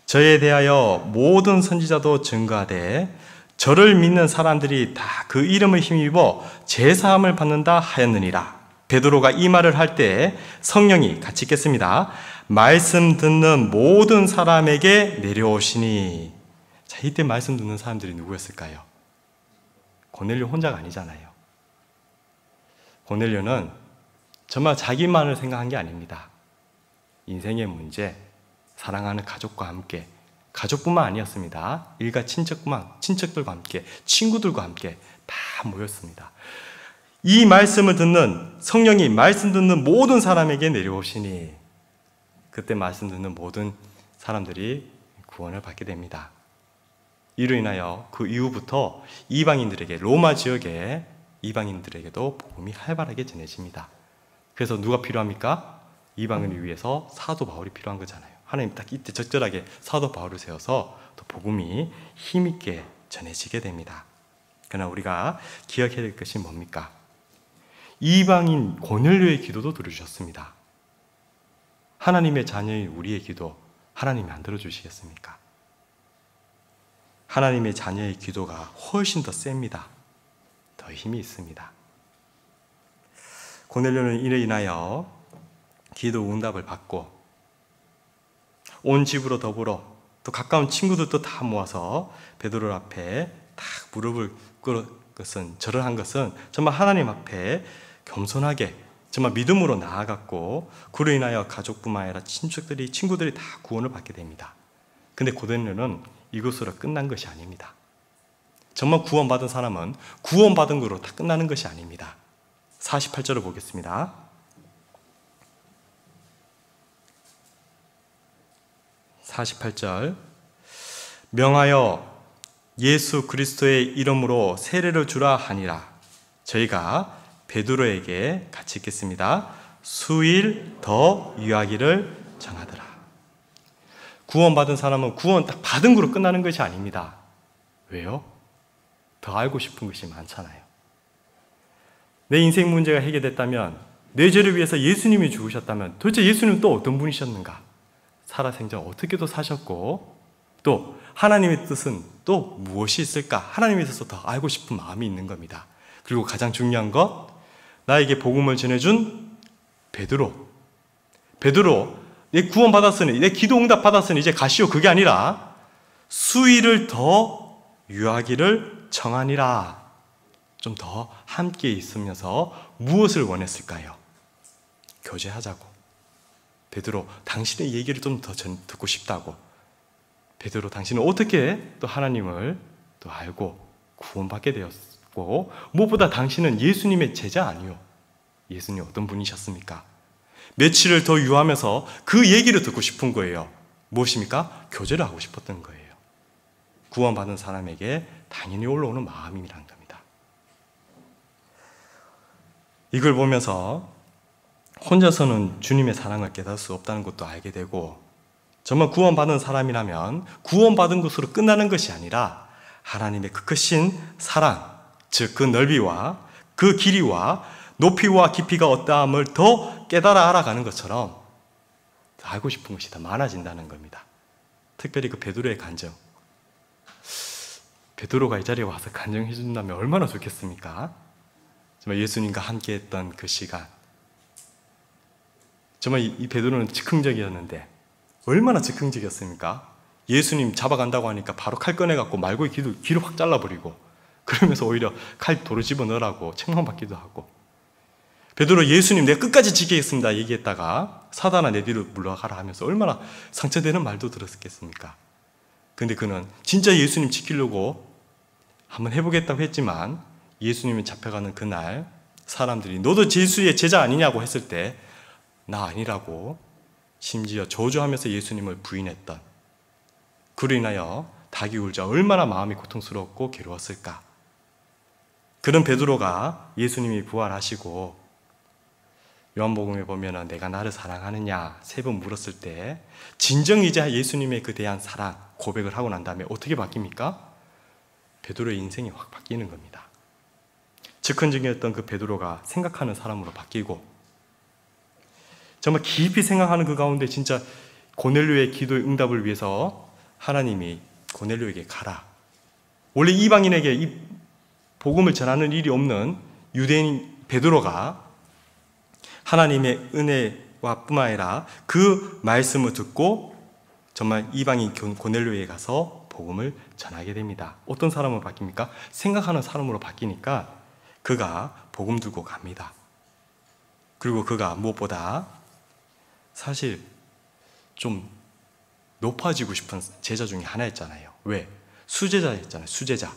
Speaker 1: 저에 대하여 모든 선지자도 증거하되 저를 믿는 사람들이 다 그 이름을 힘입어 제사함을 받는다 하였느니라. 베드로가 이 말을 할 때 성령이 같이 읽겠습니다. 말씀 듣는 모든 사람에게 내려오시니. 자, 이때 말씀 듣는 사람들이 누구였을까요? 고넬료 혼자가 아니잖아요. 고넬료는 정말 자기만을 생각한 게 아닙니다. 인생의 문제, 사랑하는 가족과 함께, 가족뿐만 아니었습니다. 일가 친척들과 함께, 친구들과 함께 다 모였습니다. 이 말씀을 듣는, 성령이 말씀 듣는 모든 사람에게 내려오시니, 그때 말씀 듣는 모든 사람들이 구원을 받게 됩니다. 이로 인하여 그 이후부터 이방인들에게, 로마 지역의 이방인들에게도 복음이 활발하게 전해집니다. 그래서 누가 필요합니까? 이방인을 위해서 사도 바울이 필요한 거잖아요. 하나님 딱 이때 적절하게 사도 바울을 세워서 또 복음이 힘있게 전해지게 됩니다. 그러나 우리가 기억해야 될 것이 뭡니까? 이방인 고넬료의 기도도 들어주셨습니다. 하나님의 자녀인 우리의 기도 하나님이 안 들어주시겠습니까? 하나님의 자녀의 기도가 훨씬 더 셉니다. 더 힘이 있습니다. 고넬료는 이로 인하여 기도 응답을 받고 온 집으로 더불어 또 가까운 친구들도 다 모아서 베드로 앞에 딱 무릎을 꿇은 절을 한 것은 정말 하나님 앞에 겸손하게 정말 믿음으로 나아갔고 그로 인하여 가족뿐만 아니라 친구들이 다 구원을 받게 됩니다. 근데 고넬료는 이것으로 끝난 것이 아닙니다. 정말 구원받은 사람은 구원받은 거로 다 끝나는 것이 아닙니다. 48절을 보겠습니다. 48절 명하여 예수 그리스도의 이름으로 세례를 주라 하니라. 저희가 베드로에게 같이 읽겠습니다. 수일 더 유하기를 정하더라. 구원받은 사람은 구원 딱 받은 거로 끝나는 것이 아닙니다. 왜요? 더 알고 싶은 것이 많잖아요. 내 인생 문제가 해결됐다면, 내 죄를 위해서 예수님이 죽으셨다면 도대체 예수님은 또 어떤 분이셨는가? 살아생전 어떻게도 사셨고 또 하나님의 뜻은 또 무엇이 있을까? 하나님에 대해서 더 알고 싶은 마음이 있는 겁니다. 그리고 가장 중요한 것, 나에게 복음을 전해준 베드로, 내 구원 받았으니, 내 기도 응답 받았으니 이제 가시오. 그게 아니라 수일을 더 유하기를 정하니라. 좀 더 함께 있으면서 무엇을 원했을까요? 교제하자고. 베드로, 당신의 얘기를 좀 더 듣고 싶다고. 베드로, 당신은 어떻게 또 하나님을 또 알고 구원받게 되었고, 무엇보다 당신은 예수님의 제자 아니요. 예수님 어떤 분이셨습니까? 며칠을 더 유하면서 그 얘기를 듣고 싶은 거예요. 무엇입니까? 교제를 하고 싶었던 거예요. 구원받은 사람에게 당연히 올라오는 마음이란 겁니다. 이걸 보면서 혼자서는 주님의 사랑을 깨달을 수 없다는 것도 알게 되고, 정말 구원받은 사람이라면 구원받은 것으로 끝나는 것이 아니라 하나님의 그 크신 사랑, 즉 그 넓이와 그 길이와 높이와 깊이가 어떠함을 더 깨달아 알아가는 것처럼 알고 싶은 것이 더 많아진다는 겁니다. 특별히 그 베드로의 간증, 베드로가 이 자리에 와서 간증해 준다면 얼마나 좋겠습니까? 정말 예수님과 함께 했던 그 시간, 정말 이 베드로는 즉흥적이었는데 얼마나 즉흥적이었습니까? 예수님 잡아간다고 하니까 바로 칼 꺼내갖고 말고의 귀를 확 잘라버리고, 그러면서 오히려 칼 도로 집어넣으라고 책망받기도 하고, 베드로 예수님 내가 끝까지 지키겠습니다 얘기했다가 사단아 내 뒤로 물러가라 하면서 얼마나 상처되는 말도 들었겠습니까? 근데 그는 진짜 예수님 지키려고 한번 해보겠다고 했지만, 예수님이 잡혀가는 그날 사람들이 너도 예수의 제자 아니냐고 했을 때 나 아니라고 심지어 저주하면서 예수님을 부인했던, 그로 인하여 닭이 울자 얼마나 마음이 고통스럽고 괴로웠을까. 그런 베드로가 예수님이 부활하시고 요한복음에 보면 내가 나를 사랑하느냐 3번 물었을 때 진정 이제 예수님의 그 대한 사랑 고백을 하고 난 다음에 어떻게 바뀝니까? 베드로의 인생이 확 바뀌는 겁니다. 즉흥적이었던 그 베드로가 생각하는 사람으로 바뀌고, 정말 깊이 생각하는 그 가운데 진짜 고넬료의 기도의 응답을 위해서 하나님이 고넬료에게 가라. 원래 이방인에게 이 복음을 전하는 일이 없는 유대인 베드로가 하나님의 은혜와 뿐만 아니라 그 말씀을 듣고 정말 이방인 고넬료에 가서 복음을 전하게 됩니다. 어떤 사람으로 바뀝니까? 생각하는 사람으로 바뀌니까 그가 복음 들고 갑니다. 그리고 그가 무엇보다 사실 좀 높아지고 싶은 제자 중에 하나였잖아요. 왜? 수제자였잖아요. 수제자.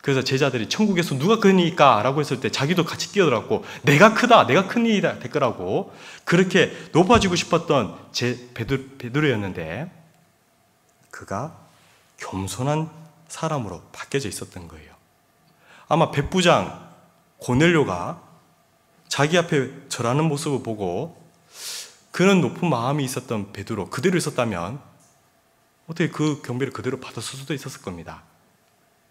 Speaker 1: 그래서 제자들이 천국에서 누가 크니까? 라고 했을 때 자기도 같이 끼어들었고 내가 크다, 내가 큰 일이다 될 거라고 그렇게 높아지고 싶었던 베드로였는데 그가 겸손한 사람으로 바뀌어져 있었던 거예요. 아마 백부장 고넬료가 자기 앞에 절하는 모습을 보고 그런 높은 마음이 있었던 베드로 그대로 있었다면 어떻게 그 경배를 그대로 받았을 수도 있었을 겁니다.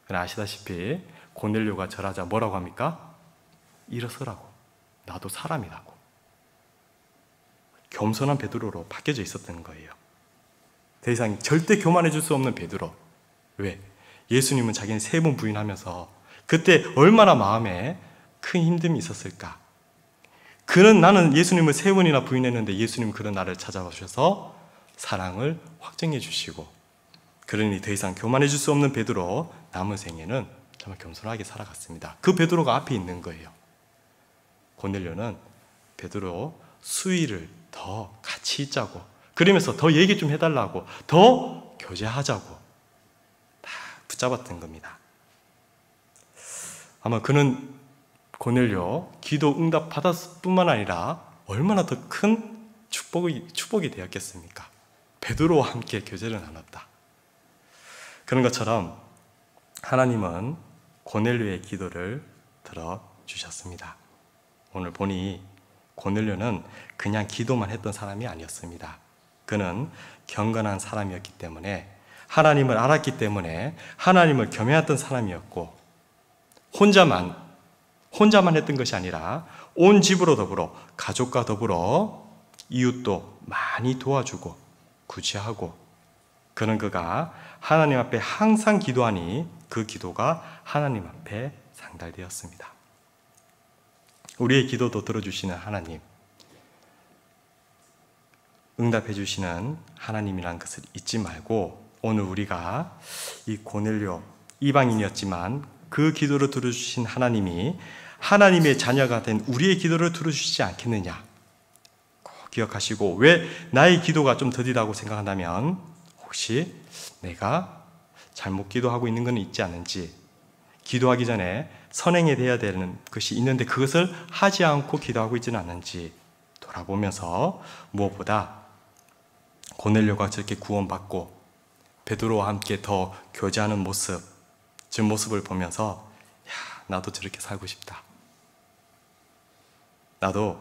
Speaker 1: 그러나 아시다시피 고넬료가 절하자 뭐라고 합니까? 일어서라고. 나도 사람이라고. 겸손한 베드로로 바뀌어져 있었던 거예요. 더 이상 절대 교만해 줄 수 없는 베드로. 왜? 예수님은 자기는 3번 부인하면서 그때 얼마나 마음에 큰 힘듦이 있었을까? 나는 예수님을 3번이나 부인했는데 예수님은 그런 나를 찾아와 주셔서 사랑을 확증해 주시고, 그러니 더 이상 교만해 줄 수 없는 베드로 남은 생애는 정말 겸손하게 살아갔습니다. 그 베드로가 앞에 있는 거예요. 고넬료는 베드로 수위를 더 같이 있자고, 그러면서 더 얘기 좀 해달라고, 더 교제하자고 다 붙잡았던 겁니다. 아마 그는 고넬료 기도 응답 받았을 뿐만 아니라 얼마나 더 큰 축복이 되었겠습니까? 베드로와 함께 교제를 나눴다. 그런 것처럼 하나님은 고넬료의 기도를 들어주셨습니다. 오늘 보니 고넬료는 그냥 기도만 했던 사람이 아니었습니다. 그는 경건한 사람이었기 때문에, 하나님을 알았기 때문에 하나님을 겸해했던 사람이었고, 혼자만 했던 것이 아니라 온 집으로 더불어, 가족과 더불어 이웃도 많이 도와주고 구제하고, 그는 그가 하나님 앞에 항상 기도하니 그 기도가 하나님 앞에 상달되었습니다. 우리의 기도도 들어주시는 하나님, 응답해 주시는 하나님이라는 것을 잊지 말고, 오늘 우리가 이 고넬료 이방인이었지만 그 기도를 들어주신 하나님이 하나님의 자녀가 된 우리의 기도를 들어주시지 않겠느냐 꼭 기억하시고, 왜 나의 기도가 좀 더디다고 생각한다면 혹시 내가 잘못 기도하고 있는 건 있지 않은지, 기도하기 전에 선행에 대해야 되는 것이 있는데 그것을 하지 않고 기도하고 있지는 않은지 돌아보면서, 무엇보다 고넬료가 저렇게 구원받고 베드로와 함께 더 교제하는 모습, 저 모습을 보면서 나도 저렇게 살고 싶다. 나도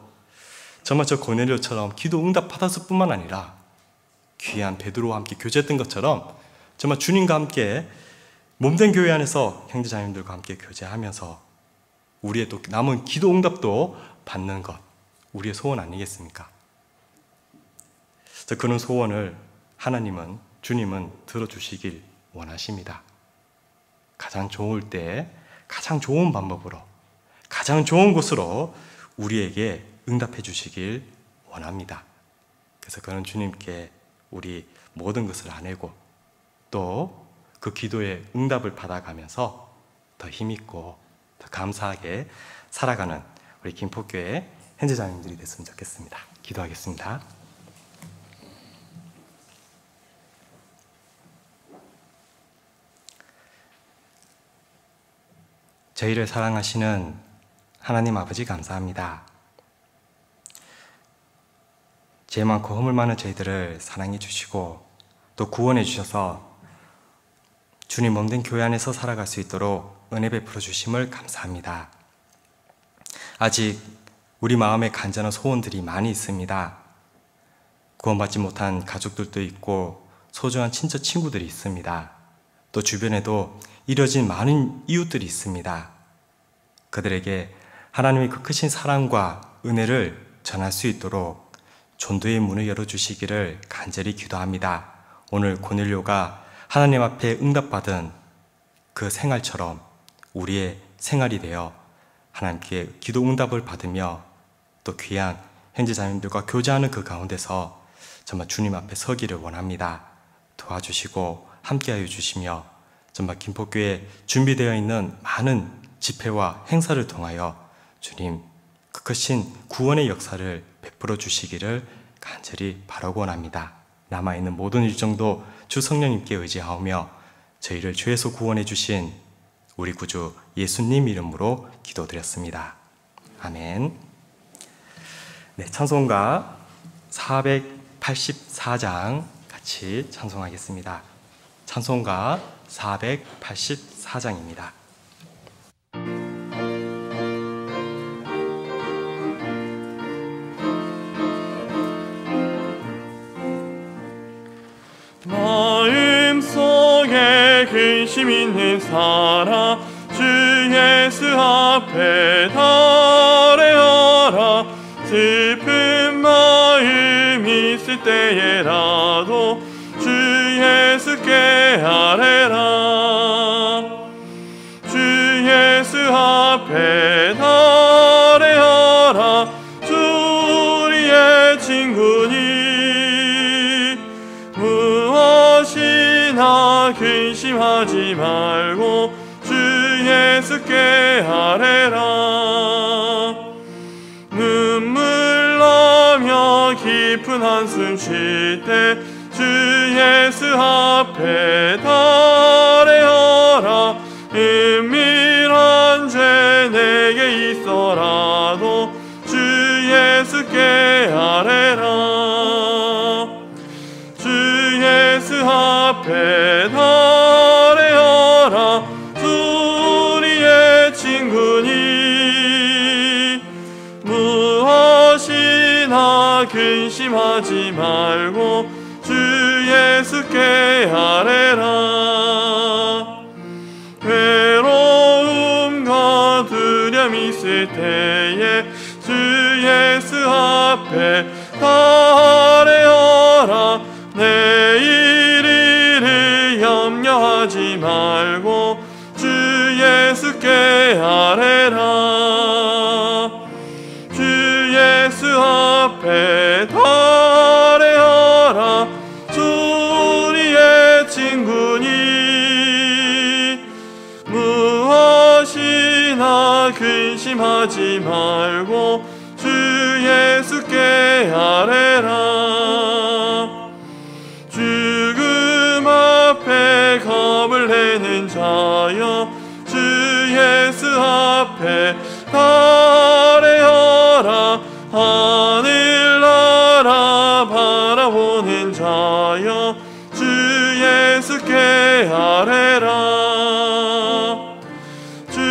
Speaker 1: 정말 저 고넬료처럼 기도 응답 받았을 뿐만 아니라 귀한 베드로와 함께 교제했던 것처럼 정말 주님과 함께 몸된 교회 안에서 형제자매들과 함께 교제하면서 우리의 또 남은 기도 응답도 받는 것, 우리의 소원 아니겠습니까? 그런 소원을 주님은 들어주시길 원하십니다. 가장 좋을 때 가장 좋은 방법으로, 가장 좋은 곳으로 우리에게 응답해 주시길 원합니다. 그래서 그는 주님께 우리 모든 것을 아내고 또 그 기도의 응답을 받아가면서 더 힘있고 더 감사하게 살아가는 우리 김포교회 현재자님들이 됐으면 좋겠습니다. 기도하겠습니다. 저희를 사랑하시는 하나님 아버지 감사합니다. 죄 많고 허물 많은 저희들을 사랑해 주시고 또 구원해 주셔서 주님 몸된 교회 안에서 살아갈 수 있도록 은혜 베풀어 주심을 감사합니다. 아직 우리 마음에 간절한 소원들이 많이 있습니다. 구원받지 못한 가족들도 있고 소중한 친척 친구들이 있습니다. 또 주변에도 이뤄진 많은 이웃들이 있습니다. 그들에게 하나님의 그 크신 사랑과 은혜를 전할 수 있도록 전도의 문을 열어주시기를 간절히 기도합니다. 오늘 고넬료가 하나님 앞에 응답받은 그 생활처럼 우리의 생활이 되어 하나님께 기도 응답을 받으며 또 귀한 형제자매들과 교제하는 그 가운데서 정말 주님 앞에 서기를 원합니다. 도와주시고 함께하여 주시며 정말 김포교회에 준비되어 있는 많은 집회와 행사를 통하여 주님 그 크신 구원의 역사를 베풀어 주시기를 간절히 바라고 원합니다. 남아있는 모든 일정도 주 성령님께 의지하오며 저희를 죄에서 구원해 주신 우리 구주 예수님 이름으로 기도드렸습니다. 아멘. 네, 찬송가 484장 같이 찬송하겠습니다. 찬송가 484장입니다.
Speaker 2: 근심 있는 사람 주 예수 앞에 달래어라. 슬픈 마음 있을 때에라도 주 예수께 아뢰라. 주 예수 앞에 달래어라. 주 우리의 친구니 무엇이나 근심하지 말고 주 예수께 아뢰라. 눈물 나며 깊은 한숨 쉴 때 주 예수 앞에 달래어라. 은밀한 죄 내게 있어라도 주 예수께 아뢰라. 주 예수 앞에 달래어라. 주 우리의 친구니 무엇이나 근심하지 말고 주 예수께 아뢰라. 외로움과 두려움 있을 때에 주 예수 앞에 달래어라. 내일을 염려하지 말고 주 예수께 아뢰라. 주 예수 앞에 달래어라. 주 우리의 친구니 무엇이나 근심하지 말고 주 예수께 아뢰라. 죽음 앞에 겁을 내는 자여 주 예수 앞에 달래어라. 하늘나라 바라보는 자여 주 예수께 아뢰라. 주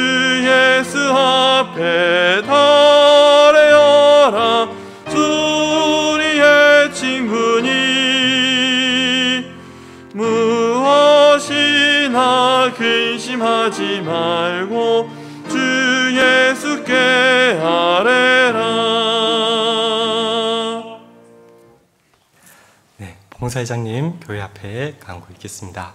Speaker 2: 예수 앞에 달래어라. 주 우리의 친구니 무엇이나 근심하지 말고 주 예수께 아뢰라.
Speaker 1: 네, 봉사회장님 교회 앞에 간구 있겠습니다.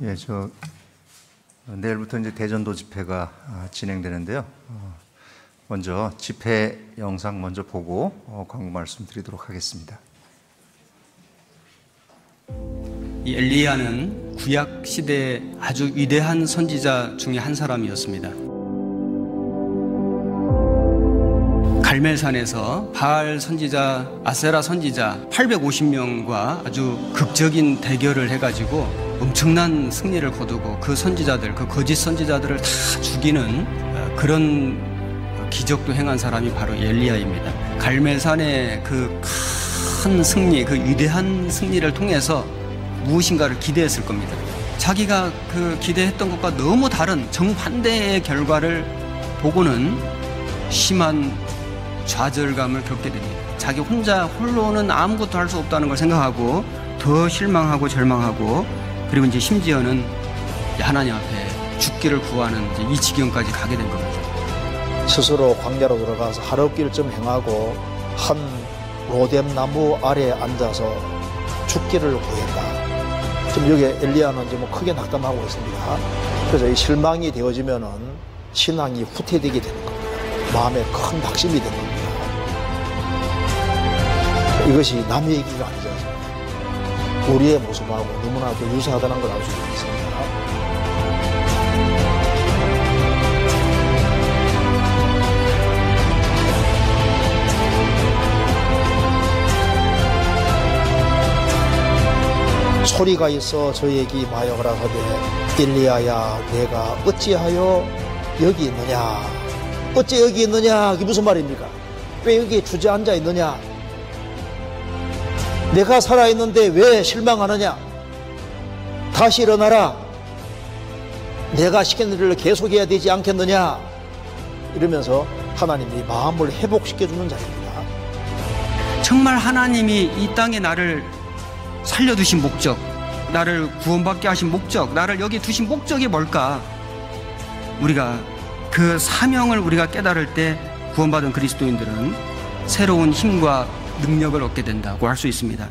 Speaker 3: 예, 내일부터 이제 대전도 집회가 진행되는데요. 먼저 집회 영상 먼저 보고 광고 말씀드리도록 하겠습니다.
Speaker 4: 이 엘리야는 구약 시대의 아주 위대한 선지자 중에 한 사람이었습니다. 갈멜산에서 바알 선지자, 아세라 선지자 850명과 아주 극적인 대결을 해가지고 엄청난 승리를 거두고 그 선지자들, 그 거짓 선지자들을 다 죽이는 그런 기적도 행한 사람이 바로 엘리야입니다. 갈멜산의 그 큰 승리, 그 위대한 승리를 통해서 무엇인가를 기대했을 겁니다. 자기가 그 기대했던 것과 너무 다른 정반대의 결과를 보고는 심한 좌절감을 겪게 됩니다. 자기 혼자 홀로는 아무것도 할 수 없다는 걸 생각하고 더 실망하고 절망하고, 그리고 이제 심지어는 하나님 앞에 죽기를 구하는 이 지경까지 가게 된 겁니다.
Speaker 5: 스스로 광야로 들어가서 하룻길 좀 행하고 한 로뎀 나무 아래에 앉아서 죽기를 구했다. 지금 여기 엘리야는 지금 크게 낙담하고 있습니다. 그래서 이 실망이 되어지면은 신앙이 후퇴되게 되는 겁니다. 마음에 큰 낙심이 되는 겁니다. 이것이 남의 얘기가 아니지 않습니까? 우리의 모습하고 너무나도 유사하다는 걸 알 수 있습니다. 소리가 있어 저에게 마여가라 하되 엘리야야 내가 어찌하여 여기 있느냐. 어찌 여기 있느냐. 이게 무슨 말입니까? 왜 여기 주저앉아 있느냐. 내가 살아있는데 왜 실망하느냐. 다시 일어나라. 내가 시킨 일을 계속해야 되지 않겠느냐 이러면서 하나님이 마음을 회복시켜주는 자입니다.
Speaker 4: 정말 하나님이 이 땅에 나를 살려두신 목적, 나를 구원받게 하신 목적, 나를 여기 두신 목적이 뭘까? 우리가 그 사명을 우리가 깨달을 때 구원받은 그리스도인들은 새로운 힘과 능력을 얻게 된다고 할 수 있습니다.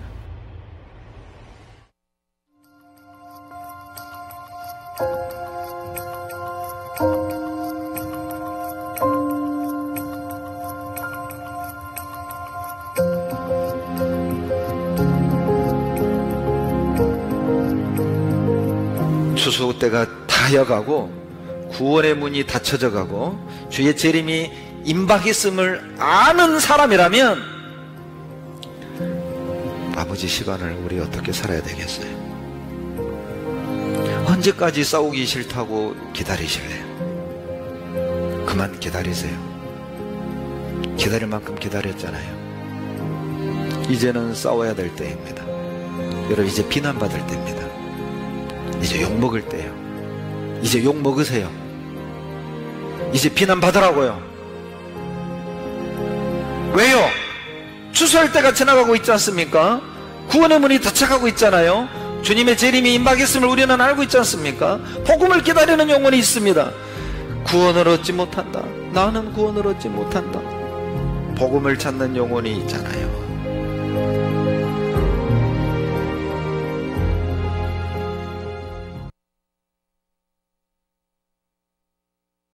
Speaker 6: 추수 때가 다여가고 구원의 문이 닫혀져 가고 주의 재림이 임박했음을 아는 사람이라면 아버지 시간을 우리 어떻게 살아야 되겠어요? 언제까지 싸우기 싫다고 기다리실래요? 그만 기다리세요. 기다릴 만큼 기다렸잖아요. 이제는 싸워야 될 때입니다. 여러분, 이제 비난받을 때입니다. 이제 욕먹을 때예요. 이제 욕먹으세요. 이제 비난받으라고요. 왜요? 추수할 때가 지나가고 있지 않습니까? 구원의 문이 닫혀가고 있잖아요. 주님의 재림이 임박했음을 우리는 알고 있지 않습니까? 복음을 기다리는 영혼이 있습니다. 구원을 얻지 못한다. 나는 구원을 얻지 못한다. 복음을 찾는 영혼이 있잖아요.